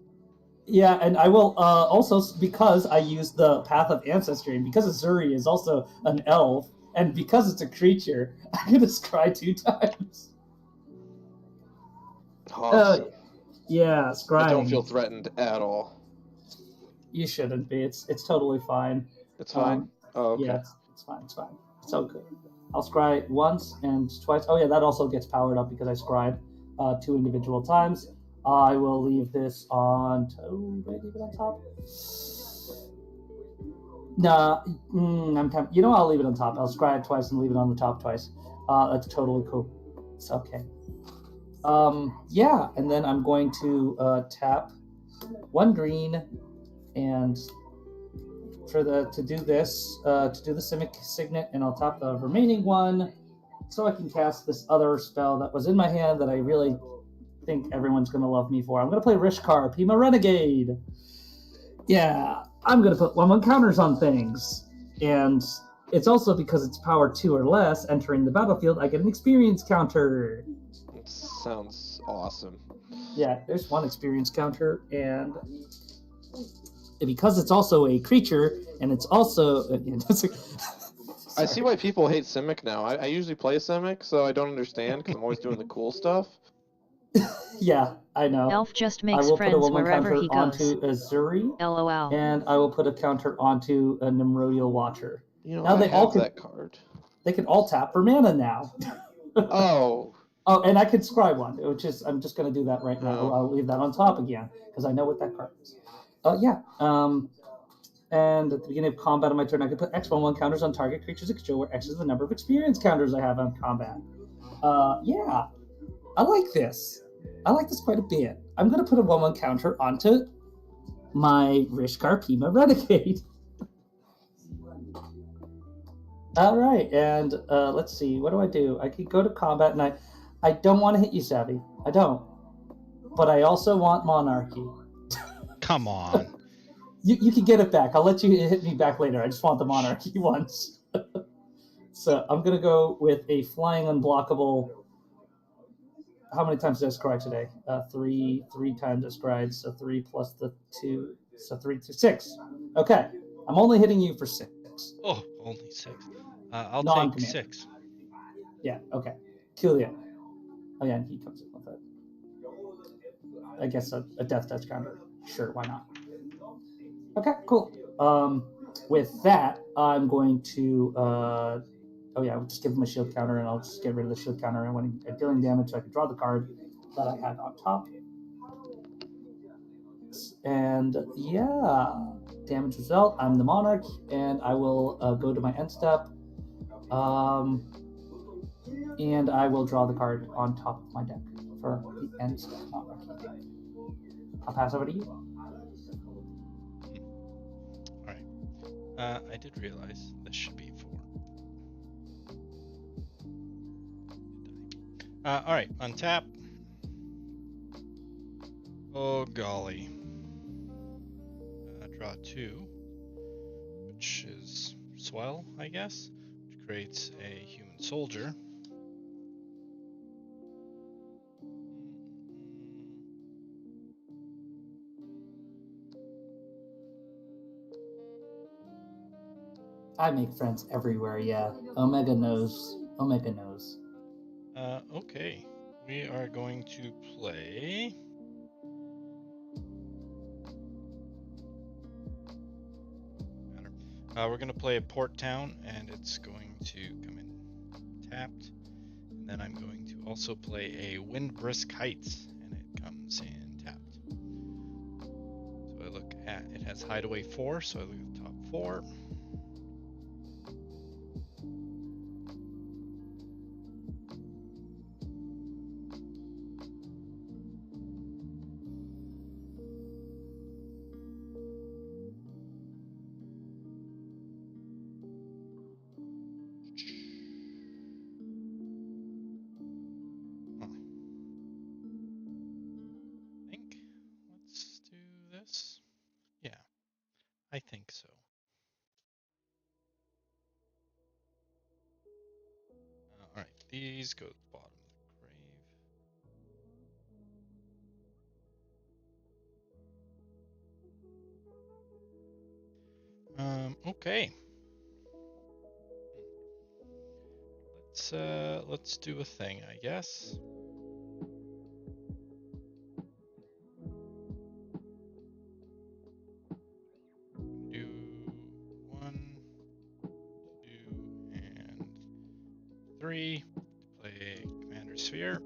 Speaker 2: Yeah, and I will also, because I use the Path of Ancestry, and because Zuri is also an elf, and because it's a creature, I'm gonna scry 2 times.
Speaker 3: Awesome.
Speaker 2: Yeah, scrying.
Speaker 3: I don't feel threatened at all.
Speaker 2: You shouldn't be. It's totally fine.
Speaker 3: It's fine? Oh, okay.
Speaker 2: Yeah, it's fine. It's fine. It's all good. I'll scry once and twice. Oh yeah, that also gets powered up because I scried 2 individual times. I will leave this on. Do I leave it on top? Nah, you know, I'll leave it on top. I'll scry it twice and leave it on the top twice. That's totally cool. It's okay. Yeah, and then I'm going to tap 1 green, and to do the Simic Signet, and I'll tap the remaining 1 so I can cast this other spell that was in my hand that I really think everyone's going to love me for. I'm going to play Rishkar, Pima Renegade. Yeah, I'm going to put 1/1 counters on things. And it's also because it's power 2 or less, entering the battlefield, I get an experience counter.
Speaker 3: It sounds awesome.
Speaker 2: Yeah, there's 1 experience counter, and because it's also a creature, and it's also...
Speaker 3: I see why people hate Simic now. I usually play Simic, so I don't understand, because I'm always doing the cool stuff.
Speaker 2: Yeah, I know.
Speaker 5: Elf just
Speaker 2: I
Speaker 5: makes
Speaker 2: will put a
Speaker 5: friends
Speaker 2: 1/1
Speaker 5: wherever
Speaker 2: counter
Speaker 5: he goes.
Speaker 2: onto Azuri,
Speaker 5: LOL.
Speaker 2: and I will put a counter onto a Nimrodial Watcher.
Speaker 3: You know,
Speaker 2: Now
Speaker 3: I
Speaker 2: they all
Speaker 3: have
Speaker 2: can,
Speaker 3: that card.
Speaker 2: They can all tap for mana now.
Speaker 3: Oh.
Speaker 2: Oh, and I can scry 1, which is, I'm just going to do that right now.
Speaker 3: Oh.
Speaker 2: I'll leave that on top again, because I know what that card is. Yeah. And at the beginning of combat on my turn, I can put X/1/1 counters on target creatures extra, where X is the number of experience counters I have on combat. Yeah. I like this. I like this quite a bit. I'm going to put a 1/1 counter onto my Rishkar Pima Renegade. All right, and let's see. What do? I could go to combat, and I don't want to hit you, Savvy. I don't. But I also want Monarchy.
Speaker 1: Come on.
Speaker 2: You can get it back. I'll let you hit me back later. I just want the Monarchy once. So I'm going to go with a flying unblockable. How many times did I scry today? 3 times I scried, so 3 plus the 2, so 3 to 6. Okay, I'm only hitting you for 6.
Speaker 1: Oh, only 6. I'll
Speaker 2: Non-command.
Speaker 1: take 6.
Speaker 2: Yeah, okay. Coolio. Oh yeah, and he comes in with it. I guess a death touch counter. Sure, why not? Okay, cool. With that, I'm going to oh yeah, I'll just give him a shield counter, and I'll just get rid of the shield counter, and when I'm dealing damage, so I can draw the card that I had on top. And yeah, damage result. I'm the Monarch, and I will go to my end step. And I will draw the card on top of my deck for the end step Monarch. I'll pass over to you.
Speaker 1: Alright. I did realize this should be 4. Alright, untap. Oh golly. Draw 2, which is Swell, I guess, which creates a human soldier.
Speaker 2: I make friends everywhere, yeah. Omega knows. Omega knows.
Speaker 1: Okay. We are going to play... we're going to play a Port Town, and it's going to come in tapped. And then I'm going to also play a Windbrisk Heights, and it comes in tapped. So I look at, it has Hideaway 4, so I look at the top 4. Let's do this. I think so. All right, these go to the bottom of the grave. Okay. Let's do a thing, I guess. Do 1, 2, and 3. Play Commander Sphere.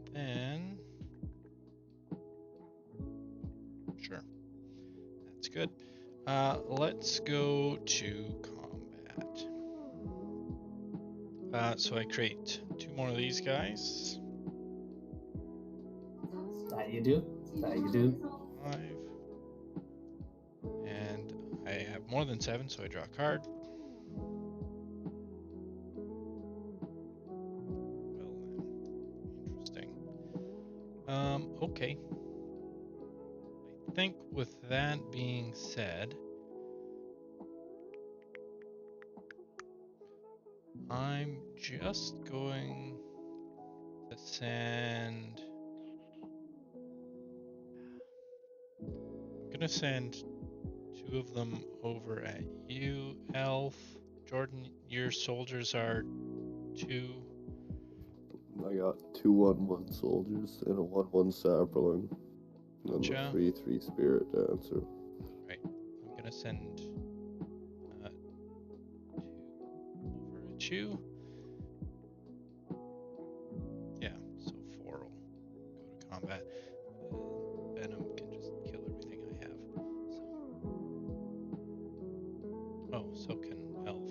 Speaker 1: And then, sure, that's good. Let's go to combat. So I create 2 more of these guys.
Speaker 2: That you do. That you do.
Speaker 1: 5. And I have more than 7, so I draw a card. Well then, interesting. Okay. I think with that being said, I'm just going to send. I'm gonna send 2 of them over at you, Elf. Jordan, your soldiers are 2.
Speaker 4: I got 2 1/1 soldiers and a 1/1 sapling. And
Speaker 1: Gotcha.
Speaker 4: the 3/3 spirit dancer.
Speaker 1: Right. I'm gonna send 2 over at you. Yeah, so 4 will go to combat. Venom can just kill everything I have. So can Elf.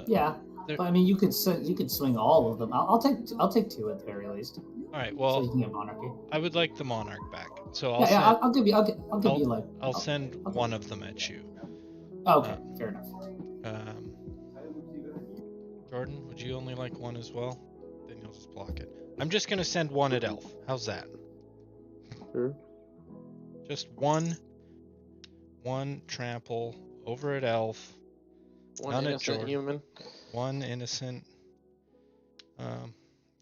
Speaker 2: Yeah, but I mean, you could swing all of them. I'll take 2 at the very least.
Speaker 1: All right.
Speaker 2: So you
Speaker 1: Well,
Speaker 2: can get monarchy.
Speaker 1: I would like the monarch back. So I'll
Speaker 2: Yeah,
Speaker 1: send.
Speaker 2: I'll give you. I'll give you like.
Speaker 1: I'll send one of them at you.
Speaker 2: Okay, fair enough.
Speaker 1: Jordan, would you only like 1 as well? Then you'll just block it. I'm just gonna send 1 at Elf. How's that?
Speaker 4: Sure.
Speaker 1: Just one trample over at Elf.
Speaker 3: 1
Speaker 1: None at
Speaker 3: innocent
Speaker 1: Jordan.
Speaker 3: human.
Speaker 1: 1 innocent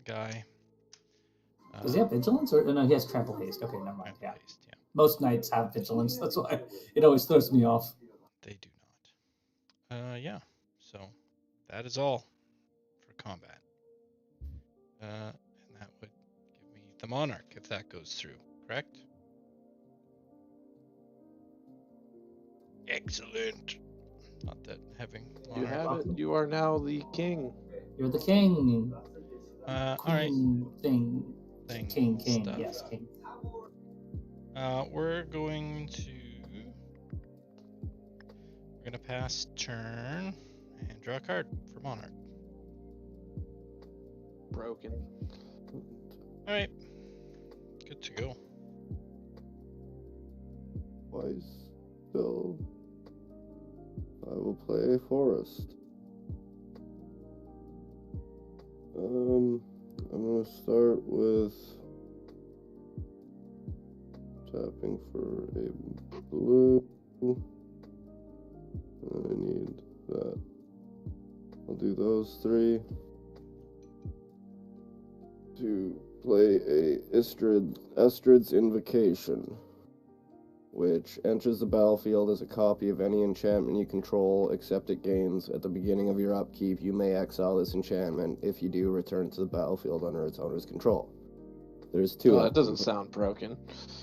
Speaker 1: guy.
Speaker 2: Does he have vigilance or no? He has trample haste. Okay, never mind.
Speaker 1: Trample
Speaker 2: Yeah,
Speaker 1: haste, yeah.
Speaker 2: most knights have vigilance. That's why it always throws me off.
Speaker 1: They do not. Yeah. So that is all for combat. And that would give me the monarch if that goes through, correct? Excellent. Not that having monarch.
Speaker 3: You have it. You are now the king.
Speaker 2: You're the king.
Speaker 1: All right.
Speaker 2: Queen thing. King.
Speaker 1: Stuff.
Speaker 2: Yes, king.
Speaker 1: We're going to pass turn and draw a card for monarch.
Speaker 3: Broken.
Speaker 1: All right. Good to go.
Speaker 4: Twice. So I will play Forest. I'm gonna start with tapping for a blue. And I need that. I'll do those 3 to play a Estrid's Invocation, which enters the battlefield as a copy of any enchantment you control, except it gains at the beginning of your upkeep. You may exile this enchantment. If you do, return to the battlefield under its owner's control. There's 2
Speaker 3: Oh,
Speaker 4: of
Speaker 3: that
Speaker 4: them.
Speaker 3: doesn't sound broken.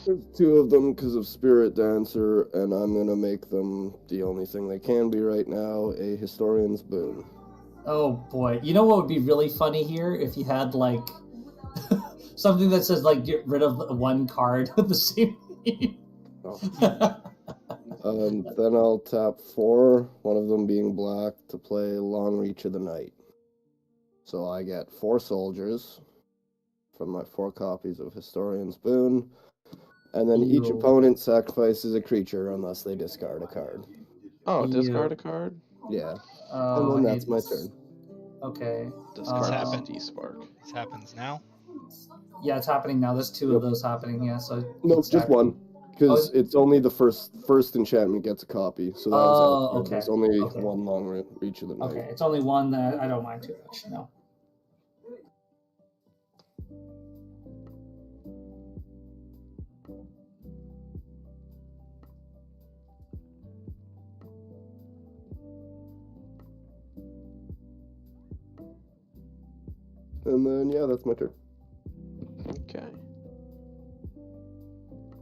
Speaker 4: There's 2 of them because of Spirit Dancer, and I'm gonna make them the only thing they can be right now, a Historian's Boon.
Speaker 2: Oh boy, you know what would be really funny here if you had like something that says like get rid of 1 card with the same name.
Speaker 4: Then I'll tap 4, one of them being black, to play Long Reach of the Night. So I get 4 soldiers from my 4 copies of Historian's Boon, and then each opponent sacrifices a creature unless they discard a card.
Speaker 3: Oh, discard a card?
Speaker 4: Yeah.
Speaker 2: Oh,
Speaker 4: And then that's my turn.
Speaker 2: Okay.
Speaker 3: Discard
Speaker 1: happened.
Speaker 3: D-Spark.
Speaker 1: This happens now.
Speaker 2: Yeah, it's happening now. There's two of those happening. Yeah, so
Speaker 4: No,
Speaker 2: it's
Speaker 4: just one. Because it's only the first enchantment gets a copy. So that was accurate.
Speaker 2: okay.
Speaker 4: There's only
Speaker 2: Okay.
Speaker 4: one long reach of the night.
Speaker 2: Okay, it's only one that I don't mind too much. No.
Speaker 4: And then, yeah, that's my turn.
Speaker 3: Okay.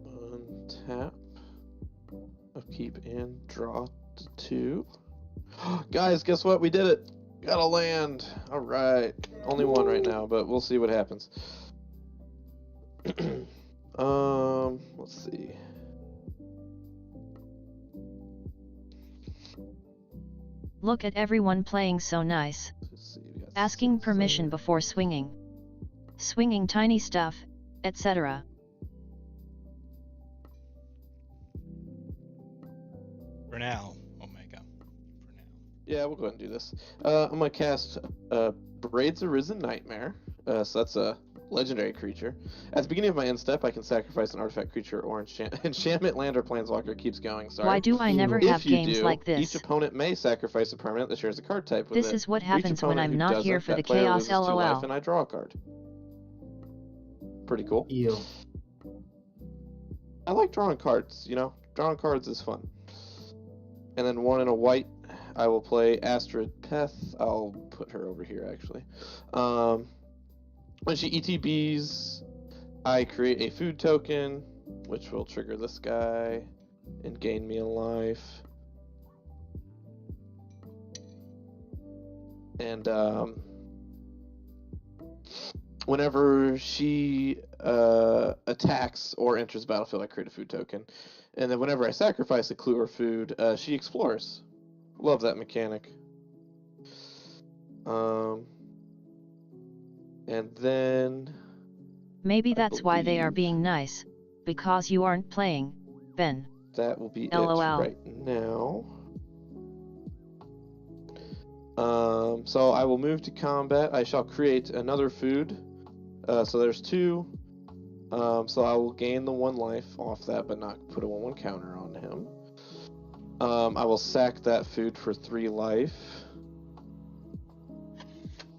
Speaker 3: Untap. Upkeep and draw 2. Guys, guess what? We did it. Got a land. All right. Only one right now, but we'll see what happens. Let's see.
Speaker 5: Look at everyone playing so nice.
Speaker 3: Let's see. We got
Speaker 5: Asking
Speaker 3: 6,
Speaker 5: permission
Speaker 3: 7.
Speaker 5: before swinging. Swinging tiny stuff, etc.
Speaker 1: For now, Omega. For now.
Speaker 3: Yeah, we'll go ahead and do this. I'm gonna cast Braid's Arisen Nightmare. So that's a legendary creature. At the beginning of my end step, I can sacrifice an artifact, creature, or enchantment, land, or planeswalker. Keeps going. Sorry.
Speaker 5: Why do I never
Speaker 3: If
Speaker 5: have
Speaker 3: you
Speaker 5: games
Speaker 3: do,
Speaker 5: like
Speaker 3: each
Speaker 5: this?
Speaker 3: opponent may sacrifice a permanent that shares a card type with
Speaker 5: This
Speaker 3: it.
Speaker 5: is what
Speaker 3: For each
Speaker 5: happens when
Speaker 3: opponent
Speaker 5: I'm
Speaker 3: who
Speaker 5: not here
Speaker 3: doesn't,
Speaker 5: for the
Speaker 3: that player
Speaker 5: chaos
Speaker 3: loses 2 life,
Speaker 5: lol.
Speaker 3: and I draw a card. Pretty cool.
Speaker 2: Ew.
Speaker 3: I like drawing cards, you know? Drawing cards is fun. And then 1 and a white, I will play Astrid Peth. I'll put her over here, actually. When she ETBs, I create a food token, which will trigger this guy and gain me a life. And, whenever she attacks or enters the battlefield, I create a food token. And then whenever I sacrifice a clue or food, she explores. Love that mechanic. And then...
Speaker 5: Maybe that's why they are
Speaker 3: believe
Speaker 5: being nice. Because you aren't playing, Ben.
Speaker 3: that will be
Speaker 5: LOL.
Speaker 3: it right now. So I will move to combat. I shall create another food. So there's 2. So I will gain the 1 life off that, but not put a 1/1 counter on him. I will sack that food for 3 life.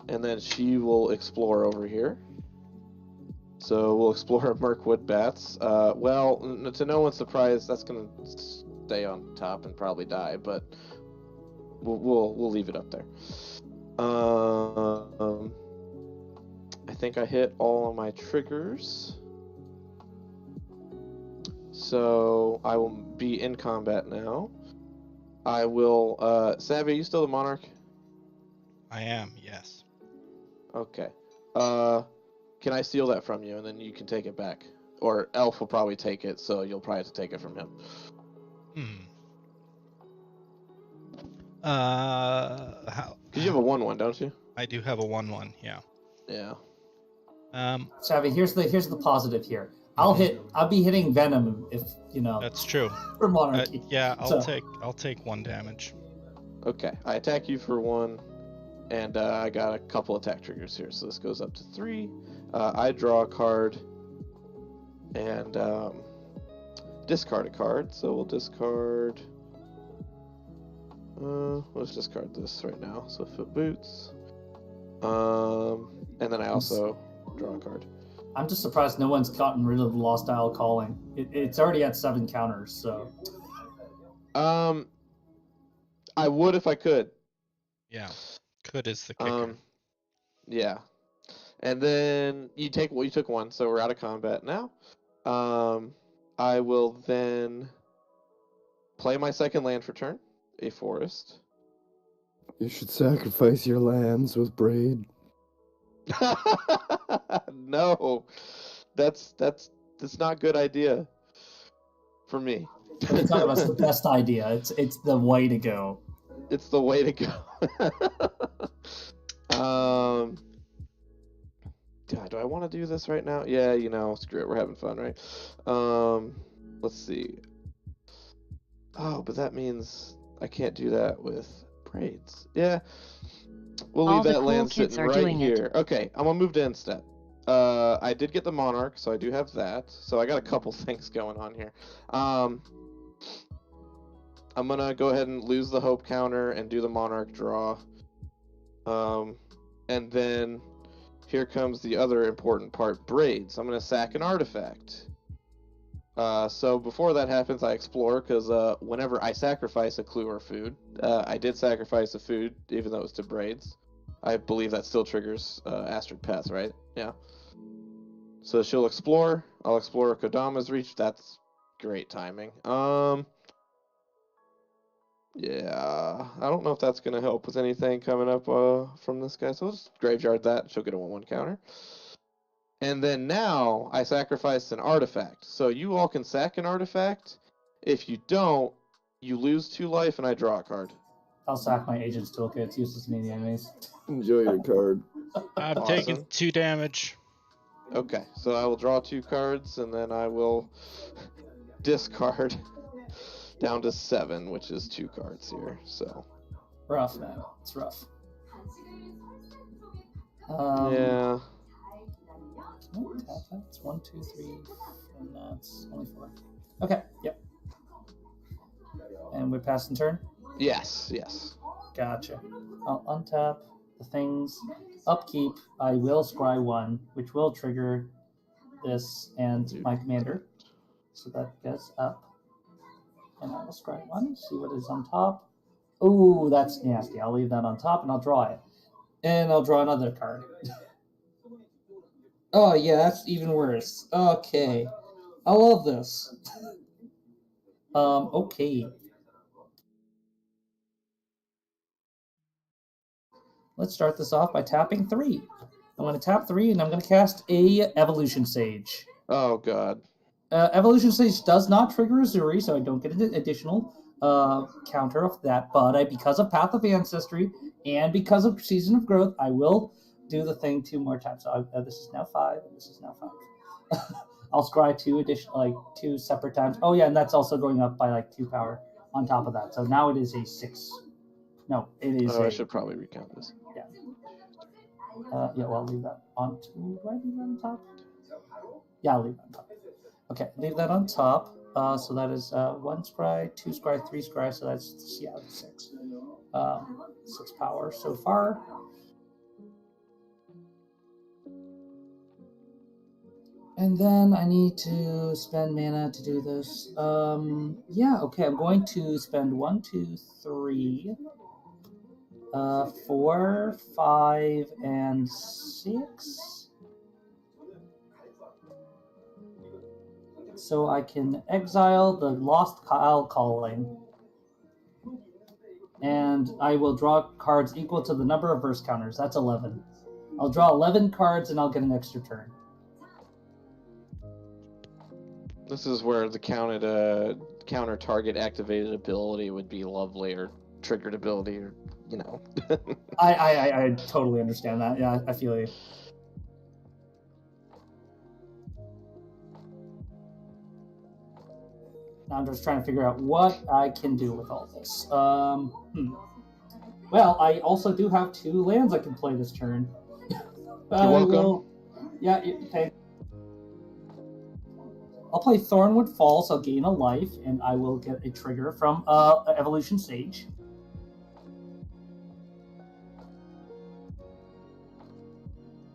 Speaker 3: And then she will explore over here. So we'll explore Mirkwood Bats. Well, to no one's surprise, that's gonna stay on top and probably die, but we'll leave it up there. I think I hit all of my triggers. So I will be in combat now. I will Savvy, are you still the Monarch?
Speaker 1: I am, yes.
Speaker 3: Okay. Can I steal that from you and then you can take it back? Or Elf will probably take it, so you'll probably have to take it from him.
Speaker 1: How?
Speaker 3: Because you have a 1/1, don't you?
Speaker 1: I do have a 1/1, yeah.
Speaker 3: Yeah.
Speaker 2: Savvy, here's the positive here. I'll be hitting Venom if
Speaker 1: That's true.
Speaker 2: for Monarchy.
Speaker 1: Yeah,
Speaker 2: So-
Speaker 1: I'll take 1 damage.
Speaker 3: Okay. I attack you for 1, and I got a couple attack triggers here, so this goes up to 3. I draw a card, and discard a card. So we'll discard. Let's discard this right now. So Foot Boots. And then I also draw a card.
Speaker 2: I'm just surprised no one's gotten rid of the Lost Isle Calling. It's already at 7 counters, so.
Speaker 3: I would if I could.
Speaker 1: Yeah. Could is the kicker.
Speaker 3: Yeah. And then you took 1, so we're out of combat now. I will then play my second land for turn, a forest.
Speaker 4: You should sacrifice your lands with Braid.
Speaker 3: No, that's not a good idea for me.
Speaker 2: It's not about the best idea. It's the way to go.
Speaker 3: It's the way to go. God, do I want to do this right now? Yeah, screw it. We're having fun, right? Let's see. Oh, but that means I can't do that with braids. Yeah, we'll
Speaker 5: All
Speaker 3: leave
Speaker 5: the
Speaker 3: that
Speaker 5: cool
Speaker 3: land
Speaker 5: kids
Speaker 3: sitting
Speaker 5: are
Speaker 3: right
Speaker 5: doing it.
Speaker 3: here. Okay, I'm gonna move to end step. I did get the Monarch, so I do have that. So I got a couple things going on here. I'm gonna go ahead and lose the Hope counter and do the Monarch draw. And then here comes the other important part, Braids. I'm gonna sack an artifact. So before that happens, I explore, because whenever I sacrifice a clue or food, I did sacrifice a food, even though it's to Braids. I believe that still triggers Astrid Path, right? Yeah. So she'll explore. I'll explore Kodama's reach. That's great timing. Yeah, I don't know if that's gonna help with anything coming up from this guy. So I'll just graveyard that. She'll get a 1/1 counter. And then now I sacrifice an artifact. So you all can sack an artifact. If you don't, you lose 2 life and I draw a card.
Speaker 2: I'll sack my agent's toolkit. It's useless to any enemies.
Speaker 4: Enjoy your card.
Speaker 1: I'm
Speaker 3: Awesome.
Speaker 1: taking 2 damage.
Speaker 3: Okay, so I will draw 2 cards and then I will discard down to 7, which is 2 cards here. So
Speaker 2: Rough, man. It's rough.
Speaker 3: yeah.
Speaker 2: Can I tap that? It's 1, 2, 3, and that's only 4. Okay, yep. And we're passing turn?
Speaker 3: Yes.
Speaker 2: Gotcha. I'll untap the things. Upkeep, I will scry 1, which will trigger this and my commander. So that gets up. And I will scry 1, see what is on top. Ooh, that's nasty. I'll leave that on top and I'll draw it. And I'll draw another card. Oh, yeah, that's even worse. Okay. I love this. Okay. Let's start this off by tapping 3. I'm going to tap 3 and I'm going to cast a Evolution Sage.
Speaker 3: Oh god.
Speaker 2: Evolution Sage does not trigger Azuri, so I don't get an additional counter of that. But because of Path of Ancestry and because of Season of Growth, I will do the thing 2 more times. So this is now 5, and this is now 5. I'll scry 2 separate times. Oh yeah, and that's also going up by 2 power on top of that. So now it is a 6. No, it is.
Speaker 3: I should probably recount this.
Speaker 2: Yeah. Yeah, well, I'll leave that on. Do I leave that on top? Yeah, I'll leave that on top. Okay, leave that on top. So that is 1 scry, 2 scry, 3 scry. So that's 6. 6 power so far. And then I need to spend mana to do this. Yeah, okay, I'm going to spend 1, 2, 3, 4, 5, and 6. So I can exile the Lost Kyle Calling. And I will draw cards equal to the number of verse counters. That's 11. I'll draw 11 cards and I'll get an extra turn.
Speaker 3: This is where the counter target activated ability would be lovely, or triggered ability, or
Speaker 2: I totally understand that. Yeah, I feel you. Now I'm just trying to figure out what I can do with all this. Well, I also do have 2 lands I can play this turn.
Speaker 3: You're welcome.
Speaker 2: Okay. I'll play Thornwood Falls. I'll gain a life, and I will get a trigger from Evolution Sage.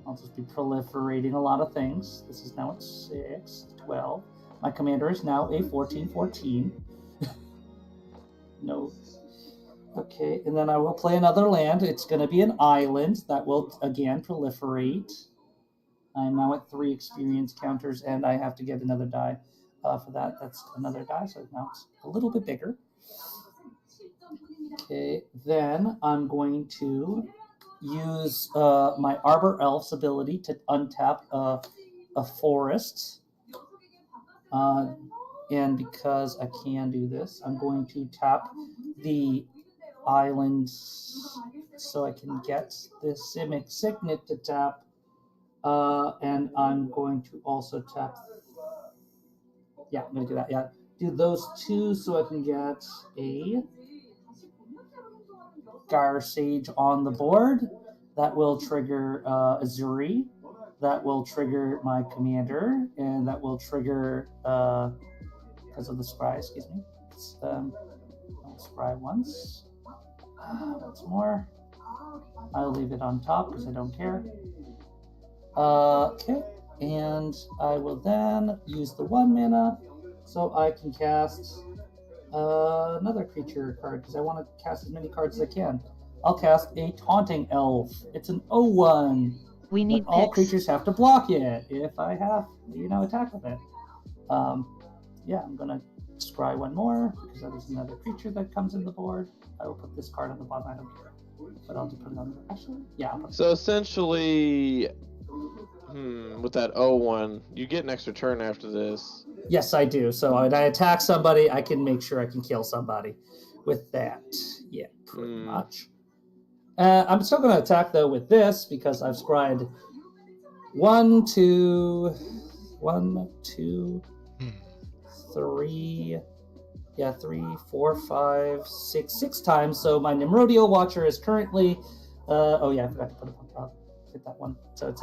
Speaker 2: I'll just be proliferating a lot of things. This is now at 6, 12. My commander is now a 14/14. No. Okay, and then I will play another land. It's going to be an island that will, again, proliferate. I'm now at 3 experience counters, and I have to get another die for that. That's another die, so now it's a little bit bigger. Okay, then I'm going to use my Arbor Elf's ability to untap a forest. And because I can do this, I'm going to tap the island so I can get this Simic Signet to tap. And I'm going to also tap. Yeah, I'm going to do that. Yeah, do those 2 so I can get a Gyre Sage on the board. That will trigger Azuri. that will trigger my commander, and that will trigger because of the scry. Excuse me. I'll scry once. Once more. I'll leave it on top because I don't care. Okay, and I will then use the 1 mana so I can cast another creature card because I want to cast as many cards as I can. I'll cast a Taunting Elf. It's an 0/1.
Speaker 5: We need
Speaker 2: But all
Speaker 5: picks.
Speaker 2: creatures have to block it if I have, attack with it. Yeah, I'm going to scry one more because that is another creature that comes in the board. I will put this card on the bottom. I don't care. But I'll just put it on the... Actually, yeah.
Speaker 3: So essentially, with that 0/1, you get an extra turn after this.
Speaker 2: Yes, I do. So when I attack somebody, I can make sure I can kill somebody with that. Yeah, pretty much. I'm still going to attack, though, with this because I've scried 1, 2, 3... Yeah, 3, 4, 5, 6 times. So my Nimrodial Watcher is currently... oh, yeah, I forgot to put it on top. Hit that one. So it's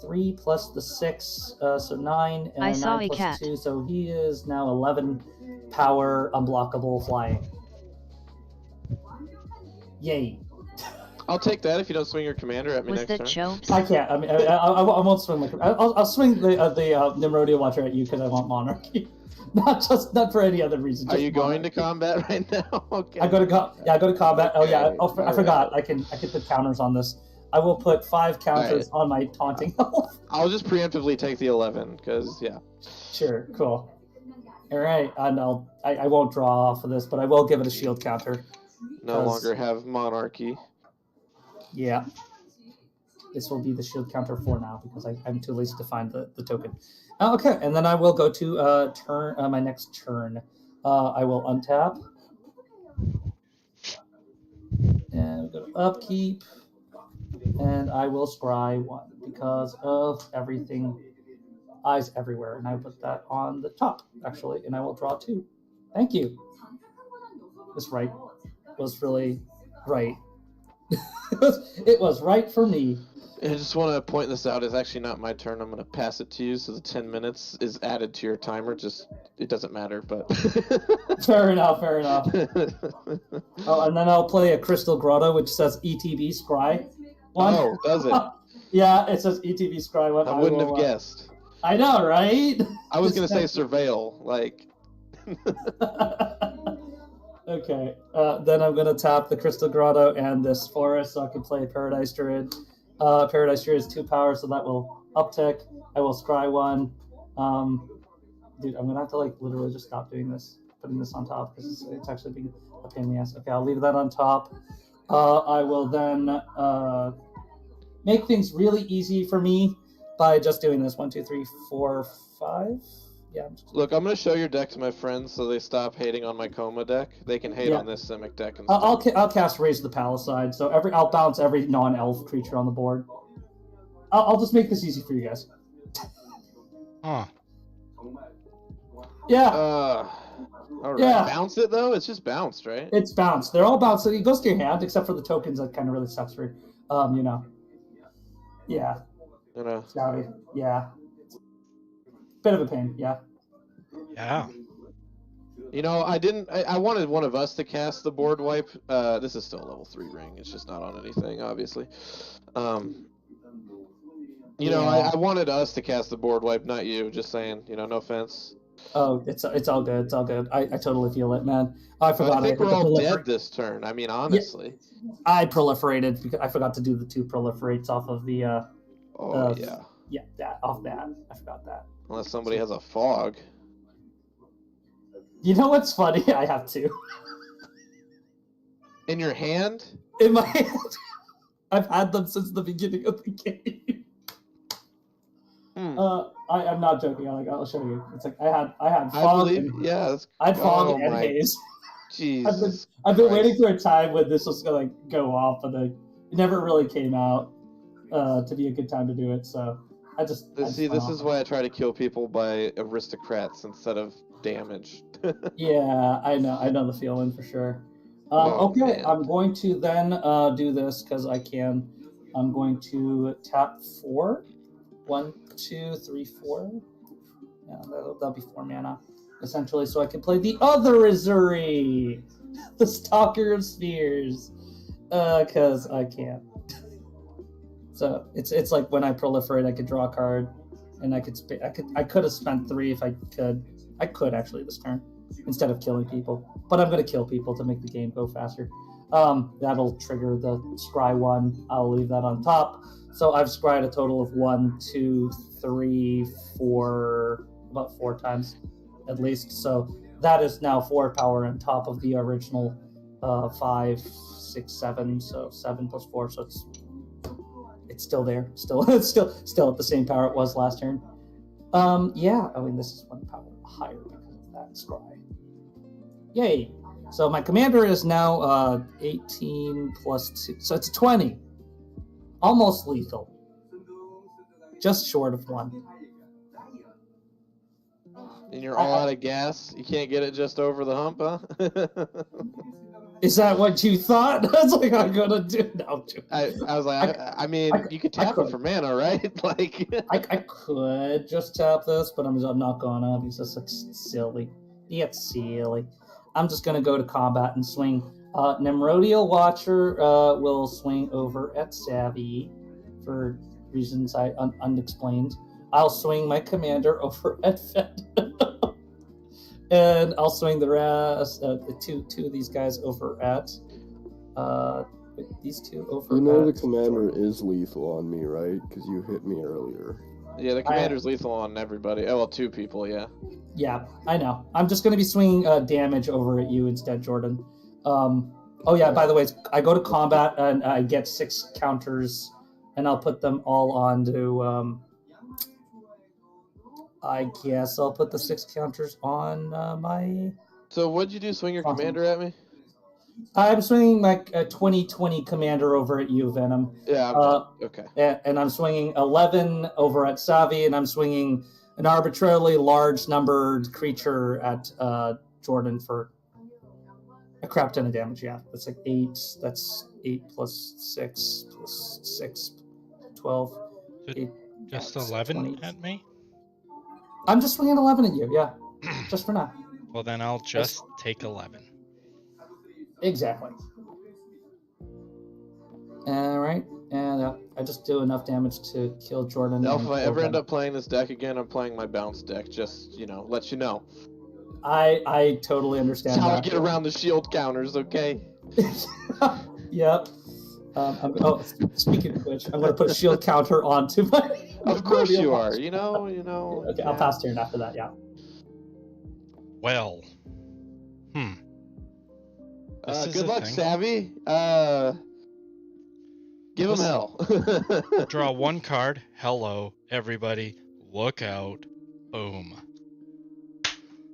Speaker 2: 3 plus the 6, so 9. And
Speaker 5: I saw
Speaker 2: 9
Speaker 5: a
Speaker 2: plus
Speaker 5: cat.
Speaker 2: 2, so he is now 11 power, unblockable, flying. Yay.
Speaker 3: I'll take that if you don't swing your commander at me
Speaker 5: Was
Speaker 3: next
Speaker 5: that
Speaker 3: turn.
Speaker 5: Chopes?
Speaker 2: I can't. I mean, I won't swing. I'll swing the Nimrodial Watcher at you because I want Monarchy. Not for any other reason.
Speaker 3: Are you going to combat right now? Okay.
Speaker 2: I go to combat. Oh yeah,
Speaker 3: Okay,
Speaker 2: I forgot. I can put counters on this. I will put 5 counters on my Taunting Elf.
Speaker 3: I'll just preemptively take the 11 because
Speaker 2: Sure, cool. All right, and I won't draw off of this, but I will give it a shield counter.
Speaker 3: no longer have monarchy.
Speaker 2: Yeah, this will be the shield counter for now because I'm too lazy to find the token. Okay, and then I will go to my next turn. I will untap. And go to upkeep. And I will scry 1 because of everything. Eyes everywhere. And I put that on the top, actually. And I will draw 2. Thank you. This was really right. It was right for me.
Speaker 3: I just want to point this out. It's actually not my turn. I'm going to pass it to you, so the 10 minutes is added to your timer. It doesn't matter, but...
Speaker 2: Fair enough. Oh, and then I'll play a Crystal Grotto, which says ETB Scry 1.
Speaker 3: Oh, does it?
Speaker 2: Yeah, it says ETB Scry 1.
Speaker 3: I wouldn't have guessed.
Speaker 2: I know, right?
Speaker 3: I was going to say Surveil, like...
Speaker 2: Okay, then I'm going to tap the Crystal Grotto and this forest so I can play Paradise Druid. Paradise Druid is 2 power, so that will uptick. I will scry 1. Dude, I'm going to have to literally just stop doing this, putting this on top because it's actually being a pain in the ass. Okay, I'll leave that on top. I will then make things really easy for me by just doing this. 1, 2, 3, 4, 5. Yeah.
Speaker 3: Look, I'm going to show your deck to my friends so they stop hating on my Coma deck. They can hate on this Simic deck instead.
Speaker 2: I'll cast Raise the Palisade, so I'll bounce every non-elf creature on the board. I'll just make this easy for you guys.
Speaker 1: Huh.
Speaker 2: Yeah.
Speaker 3: All right.
Speaker 2: Yeah.
Speaker 3: Bounce it, though? It's just bounced, right?
Speaker 2: It's bounced. They're all bounced. It goes to your hand, except for the tokens that kind of really sucks for, Yeah. Scouty. Yeah. Bit of a pain, yeah.
Speaker 1: Yeah.
Speaker 3: I wanted one of us to cast the board wipe. This is still a level 3 ring. It's just not on anything, obviously. I wanted us to cast the board wipe, not you. Just saying, no offense.
Speaker 2: Oh, it's all good. It's all good. I totally feel it, man. I forgot.
Speaker 3: I think we're all dead this turn. I mean, honestly.
Speaker 2: Yeah, I proliferated because I forgot to do the 2 proliferates off of the. Yeah, off that. I forgot that.
Speaker 3: Unless somebody has a fog.
Speaker 2: You know what's funny? I have 2.
Speaker 3: In your hand?
Speaker 2: In my hand. I've had them since the beginning of the game. I'm not joking. I'll show you. It's like I had fog. I had fog and haze.
Speaker 3: Jesus.
Speaker 2: I've been waiting for a time when this was gonna go off, but it never really came out to be a good time to do it. So this
Speaker 3: is why I try to kill people by aristocrats instead of damage.
Speaker 2: Yeah, I know the feeling for sure. Okay, man. I'm going to then do this because I can. I'm going to tap 4 1, 2, 3, 4. Yeah, that'll be 4 mana, essentially. So I can play the other Azuri, the Stalker of Spheres, because I can't. So it's like when I proliferate, I could draw a card, and I could have spent 3 if I could. I could actually this turn instead of killing people, but I'm going to kill people to make the game go faster. That'll trigger the scry 1. I'll leave that on top. So I've scryed a total of 1, 2, 3, 4, about 4 times at least. So that is now 4 power on top of the original 5, 6, 7. So 7 plus 4. So it's still there. It's still at the same power it was last turn. Yeah. I mean, this is 1 power higher because of that scry. Yay! So my commander is now 18 plus 2, so it's 20. Almost lethal. Just short of 1.
Speaker 3: And you're all out of gas? You can't get it just over the hump, huh?
Speaker 2: Is that what you thought? That's like I'm gonna do. No,
Speaker 3: I was like, I mean, you could tap it for mana, right? Like,
Speaker 2: I could just tap this, but I'm not gonna because it's like silly. It's silly. I'm just gonna go to combat and swing. Nemrodial Watcher will swing over at Savvy for reasons unexplained. I'll swing my commander over at Fed. And I'll swing the rest, the two of these guys over at these 2 over.
Speaker 4: You know the commander is lethal on me, right? Because you hit me earlier.
Speaker 3: yeah, the commander's lethal on everybody. Oh, well, 2 people, yeah.
Speaker 2: Yeah, I know. I'm just going to be swinging damage over at you instead, Jordan. Oh yeah, by the way, I go to combat and I get 6 counters, and I'll put them all onto. I guess I'll put the 6 counters on my.
Speaker 3: So what'd you do? Swing your commander at me?
Speaker 2: I'm swinging my 2020 commander over at you, Venom.
Speaker 3: Yeah. Okay.
Speaker 2: And I'm swinging 11 over at Savi, and I'm swinging an arbitrarily large numbered creature at Jordan for a crap ton of damage. Yeah, that's like 8. That's 8 plus 6 plus 6, 12.
Speaker 1: Just 11 20. At me?
Speaker 2: I'm just swinging 11 at you, yeah. Just for now.
Speaker 1: Well, then I'll just take 11.
Speaker 2: Exactly. All right. And I just do enough damage to kill Jordan.
Speaker 3: If I ever end up playing this deck again, I'm playing my bounce deck. Just, let you know.
Speaker 2: I totally understand
Speaker 3: That's how I get around the shield counters, okay?
Speaker 2: Yep. Speaking of which, I'm going to put a shield counter onto my...
Speaker 3: Of course you are. You know.
Speaker 2: Okay,
Speaker 3: yeah.
Speaker 2: I'll pass turn after that, yeah.
Speaker 1: Well.
Speaker 3: Good luck, Savvy. Give him hell.
Speaker 1: Draw 1 card. Hello, everybody. Look out. Boom.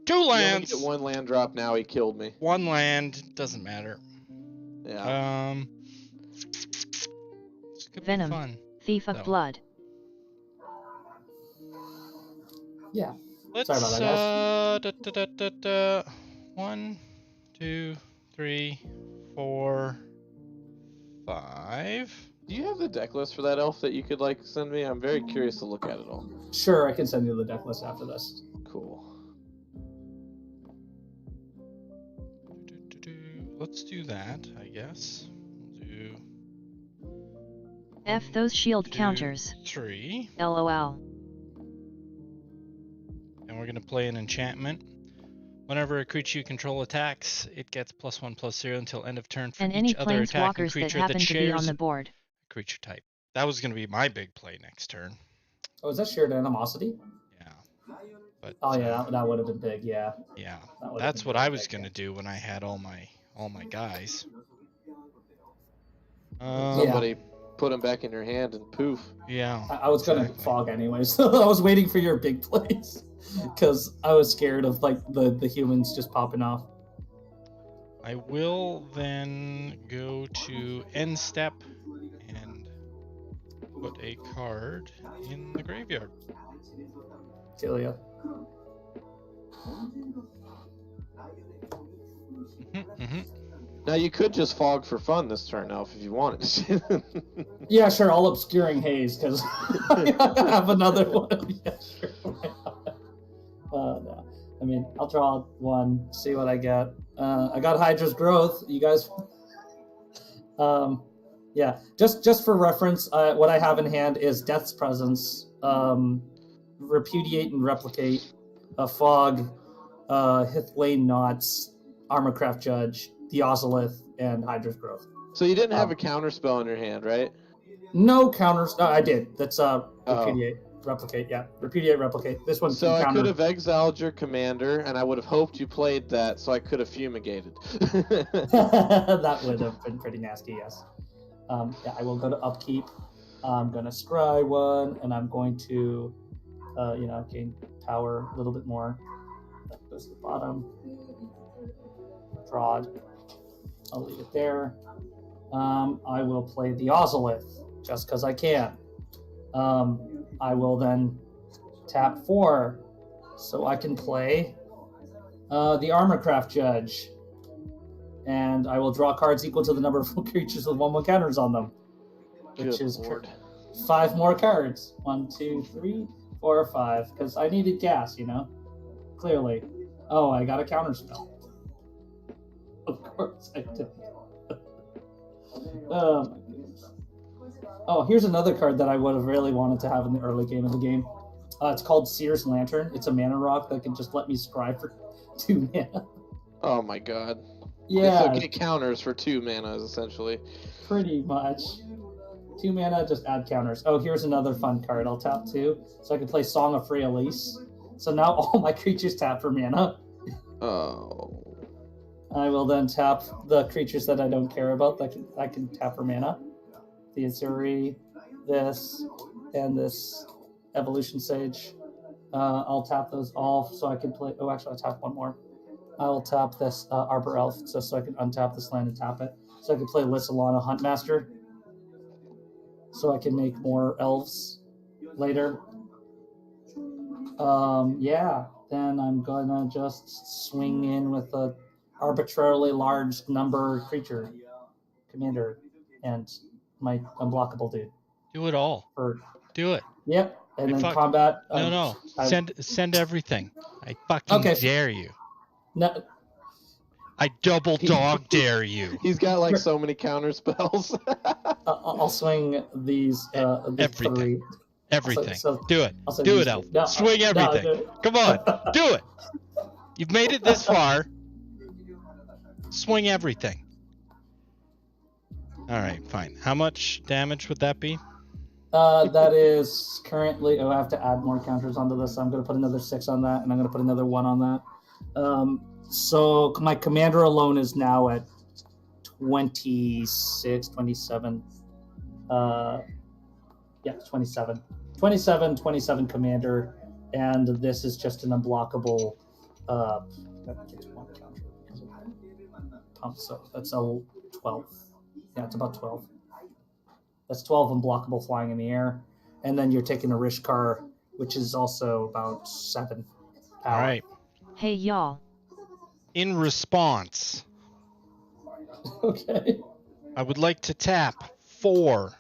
Speaker 1: 2 lands!
Speaker 3: You only get 1 land drop now. He killed me.
Speaker 1: 1 land. Doesn't matter.
Speaker 3: Yeah.
Speaker 1: This could
Speaker 5: Venom.
Speaker 1: be fun.
Speaker 5: Thief of Blood.
Speaker 2: Yeah.
Speaker 1: Let's,
Speaker 2: Sorry about that, guys.
Speaker 1: 1, 2, 3, 4, 5.
Speaker 3: Do you have the deck list for that elf that you could, send me? I'm very curious to look at it all.
Speaker 2: Sure, I can send you the deck list after this.
Speaker 3: Cool.
Speaker 1: Let's do that, I guess. We'll do...
Speaker 5: F those shield
Speaker 1: 2,
Speaker 5: counters.
Speaker 1: 3.
Speaker 5: LOL.
Speaker 1: And we're going to play an enchantment. Whenever a creature you control attacks, it gets +1/+0 until end of turn for
Speaker 5: and
Speaker 1: each
Speaker 5: any
Speaker 1: other attacking
Speaker 5: planeswalkers
Speaker 1: creature
Speaker 5: that happen to be
Speaker 1: shares
Speaker 5: on the board.
Speaker 1: a creature type. That was going to be my big play next turn.
Speaker 2: Oh, is that shared animosity?
Speaker 1: Yeah. But,
Speaker 2: oh yeah, that would have been big. Yeah.
Speaker 1: Yeah. That's what I was going to do when I had all my guys.
Speaker 3: Somebody put them back in your hand and poof.
Speaker 1: Yeah.
Speaker 2: I was going to fog anyway, so I was waiting for your big plays because I was scared of the humans just popping off.
Speaker 1: I will then go to end step and put a card in the graveyard.
Speaker 2: Kill ya.
Speaker 3: Now you could just fog for fun this turn, Elf, if you wanted to.
Speaker 2: Yeah, sure. All obscuring haze because I have another one. Yeah, sure. No. I mean, I'll draw one, see what I get. I got Hydra's Growth. You guys. Yeah. Just for reference, what I have in hand is Death's Presence, Repudiate and Replicate, Fog, Hithlane Knots, Armorcraft Judge, the Ozolith, and Hydra's Growth.
Speaker 3: So you didn't have a counter spell in your hand, right?
Speaker 2: No counters. I did. That's Repudiate, Replicate. Yeah, Repudiate, Replicate. This one.
Speaker 3: So I could have exiled your commander, and I would have hoped you played that, so I could have fumigated.
Speaker 2: That would have been pretty nasty. Yes. Yeah, I will go to upkeep. I'm gonna scry one, and I'm going to, gain power a little bit more. That goes to the bottom. Drawed. I'll leave it there. I will play the Ozolith, just because I can. I will then tap 4, so I can play the Armorcraft Judge. And I will draw cards equal to the number of creatures with 1/1 counters on them. Which is 5 more cards. 1, 2, 3, 4, 5. Because I needed gas, Clearly. Oh, I got a counter spell. Of course I did. Oh my goodness. Oh, here's another card that I would have really wanted to have in the early game of the game. It's called Seer's Lantern. It's a mana rock that can just let me scry for 2 mana.
Speaker 3: Oh my god.
Speaker 2: Yeah.
Speaker 3: So get counters for 2 manas, essentially.
Speaker 2: Pretty much. 2 mana, just add counters. Oh, here's another fun card. I'll tap 2, so I can play Song of Freyalise. So now all my creatures tap for mana.
Speaker 3: Oh.
Speaker 2: I will then tap the creatures that I don't care about that I can tap for mana. The Azuri, this, and this Evolution Sage. I'll tap those all so I can play... Oh, actually, I'll tap one more. I'll tap this Arbor Elf just so I can untap this land and tap it. So I can play Lissalana Huntmaster. So I can make more elves later. Yeah. Then I'm gonna just swing in with a arbitrarily large number creature commander and my unblockable dude.
Speaker 1: Do it all. Do it.
Speaker 2: Yep. And then
Speaker 1: fuck.
Speaker 2: combat.
Speaker 1: No. Send everything. I fucking dare you.
Speaker 2: No.
Speaker 1: I double dog dare you.
Speaker 3: He's got like so many counter spells.
Speaker 2: I'll swing these
Speaker 1: everything.
Speaker 2: 3.
Speaker 1: Everything.
Speaker 2: So
Speaker 1: do it.
Speaker 2: Also
Speaker 1: Do it, Elf.
Speaker 2: No,
Speaker 1: swing everything.
Speaker 2: No.
Speaker 1: Come on. Do it. You've made it this far. Swing everything. All right, fine. How much damage would that be?
Speaker 2: That is currently... Oh, I have to add more counters onto this. So I'm going to put another 6 on that, and I'm going to put another 1 on that. So my commander alone is now at 26, 27. Yeah, 27. 27 commander, and this is just an unblockable pump, so that's a 12. Yeah, it's about 12. That's 12 unblockable flying in the air, and then you're taking a Rishkar, which is also about 7 power.
Speaker 1: All right.
Speaker 5: Hey, y'all.
Speaker 1: In response,
Speaker 2: okay,
Speaker 1: I would like to tap 4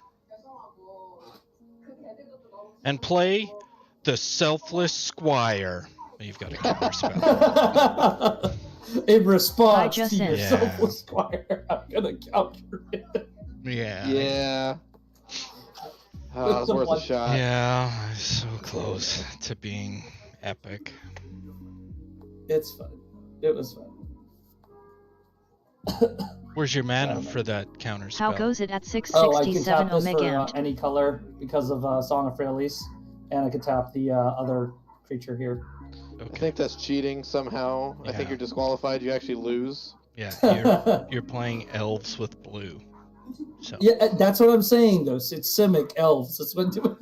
Speaker 1: and play the Selfless Squire. You've got a counter spell.
Speaker 2: In response
Speaker 5: just
Speaker 2: to your
Speaker 1: said.
Speaker 2: Selfless Squire, I'm gonna counter it.
Speaker 1: Yeah.
Speaker 3: Yeah. Oh, it's worth a shot.
Speaker 1: Yeah, so close to being epic.
Speaker 2: It's fun. It was fun.
Speaker 1: Where's your mana for that counter spell?
Speaker 5: How goes it at
Speaker 2: I can
Speaker 5: 667
Speaker 2: tap this
Speaker 5: Omega?
Speaker 2: for any color because of Song of Freyalise, and I can tap the other creature here.
Speaker 3: I think that's cheating somehow. I think
Speaker 1: Yeah.
Speaker 3: you're disqualified. You actually lose.
Speaker 1: Yeah, you're playing elves with blue. So
Speaker 2: Yeah, that's what I'm saying, though. It's Simic elves. That's what I'm doing.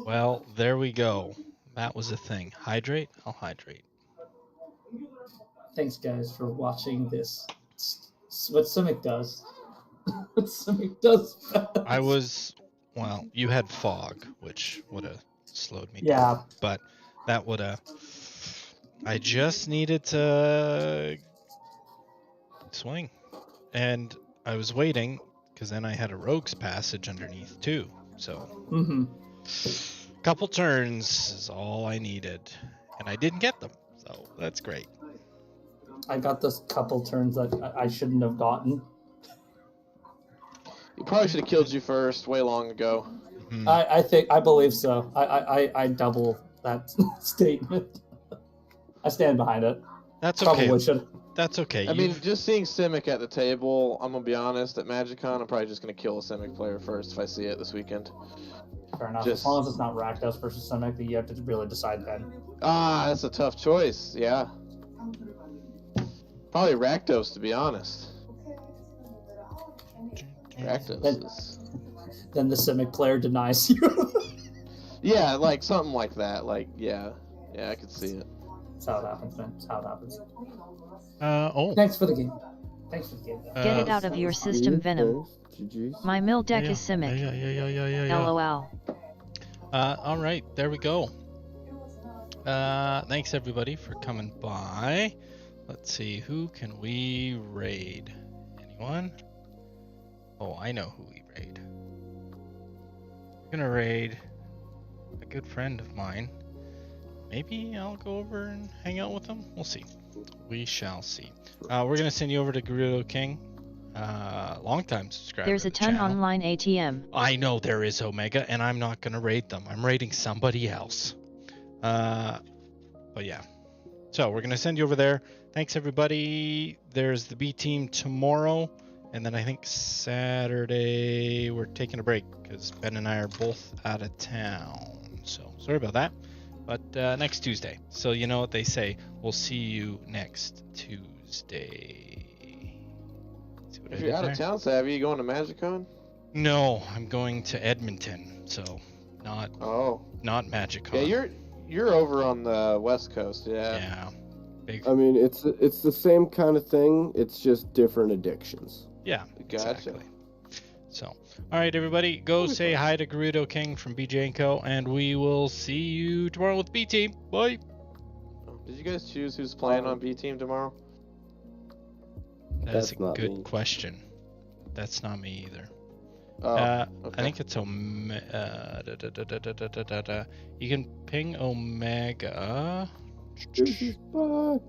Speaker 1: well, there we go. That was a thing. Hydrate? I'll hydrate.
Speaker 2: Thanks, guys, for watching this. It's what Simic does. What Simic does best.
Speaker 1: You had fog, which would have slowed me
Speaker 2: Yeah.
Speaker 1: down. But that would have... I just needed to Swing. And I was waiting because then I had a rogue's passage underneath too. So
Speaker 2: Mm-hmm.
Speaker 1: couple turns is all I needed, and I didn't get them. So that's great.
Speaker 2: I got those couple turns that I shouldn't have gotten.
Speaker 3: He probably should have killed you first, way long ago.
Speaker 1: Mhm.
Speaker 2: I believe so. I double that statement. I stand behind it.
Speaker 1: That's okay.
Speaker 2: Probably should.
Speaker 1: That's okay.
Speaker 3: I mean, just seeing Simic at the table, I'm gonna be honest. At MagicCon, I'm probably just gonna kill a Simic player first if I see it this weekend.
Speaker 2: Fair enough.
Speaker 3: Just-
Speaker 2: As long as it's not Rakdos versus Simic, you have to really decide then.
Speaker 3: That's a tough choice. Yeah. Probably Rakdos, to be honest. Rakdos is...
Speaker 2: Then the Simic player denies you.
Speaker 3: Yeah, like something like that. Like, yeah, I could see it.
Speaker 2: That's how it happens, man. That's how it happens.
Speaker 1: Oh.
Speaker 2: Thanks for the game. Thanks for the game.
Speaker 5: Get it out of your system, Venom.
Speaker 4: GG's.
Speaker 5: My mill deck is Simic.
Speaker 1: Yeah.
Speaker 5: LOL.
Speaker 1: All right, there we go. Thanks everybody for coming by. Let's see, who can we raid? Anyone? Oh, I know who we raid. We're gonna raid a good friend of mine. Maybe I'll go over and hang out with him. We'll see. We shall see. We're gonna send you over to Gerudo King. Long-time subscriber.
Speaker 5: There's
Speaker 1: to
Speaker 5: a
Speaker 1: the
Speaker 5: 10
Speaker 1: channel.
Speaker 5: online ATM.
Speaker 1: I know there is, Omega, and I'm not gonna raid them. I'm raiding somebody else. But yeah. So we're gonna send you over there. Thanks everybody. There's the B team tomorrow, and then I think Saturday we're taking a break because Ben and I are both out of town. So sorry about that. But next Tuesday. So you know what they say. We'll see you next Tuesday. See what I
Speaker 3: If
Speaker 1: did
Speaker 3: you're out
Speaker 1: there?
Speaker 3: of town, Savvy, you going to MagicCon?
Speaker 1: No, I'm going to Edmonton. So not
Speaker 3: Oh.
Speaker 1: MagicCon.
Speaker 3: Yeah, you're over on the West Coast, yeah.
Speaker 1: Yeah. Big.
Speaker 4: I mean, it's the same kind of thing. It's just different addictions.
Speaker 1: Yeah.
Speaker 3: Gotcha.
Speaker 1: Exactly. So, all right, everybody, go say hi to Gerudo King from BJ & Co. And we will see you tomorrow with B Team. Bye.
Speaker 3: Did you guys choose who's playing on B Team tomorrow?
Speaker 1: That's a
Speaker 4: That's not
Speaker 1: good
Speaker 4: me.
Speaker 1: question. That's not me either.
Speaker 3: Oh,
Speaker 1: I
Speaker 3: okay.
Speaker 1: think it's You can ping Omega.
Speaker 4: Bye.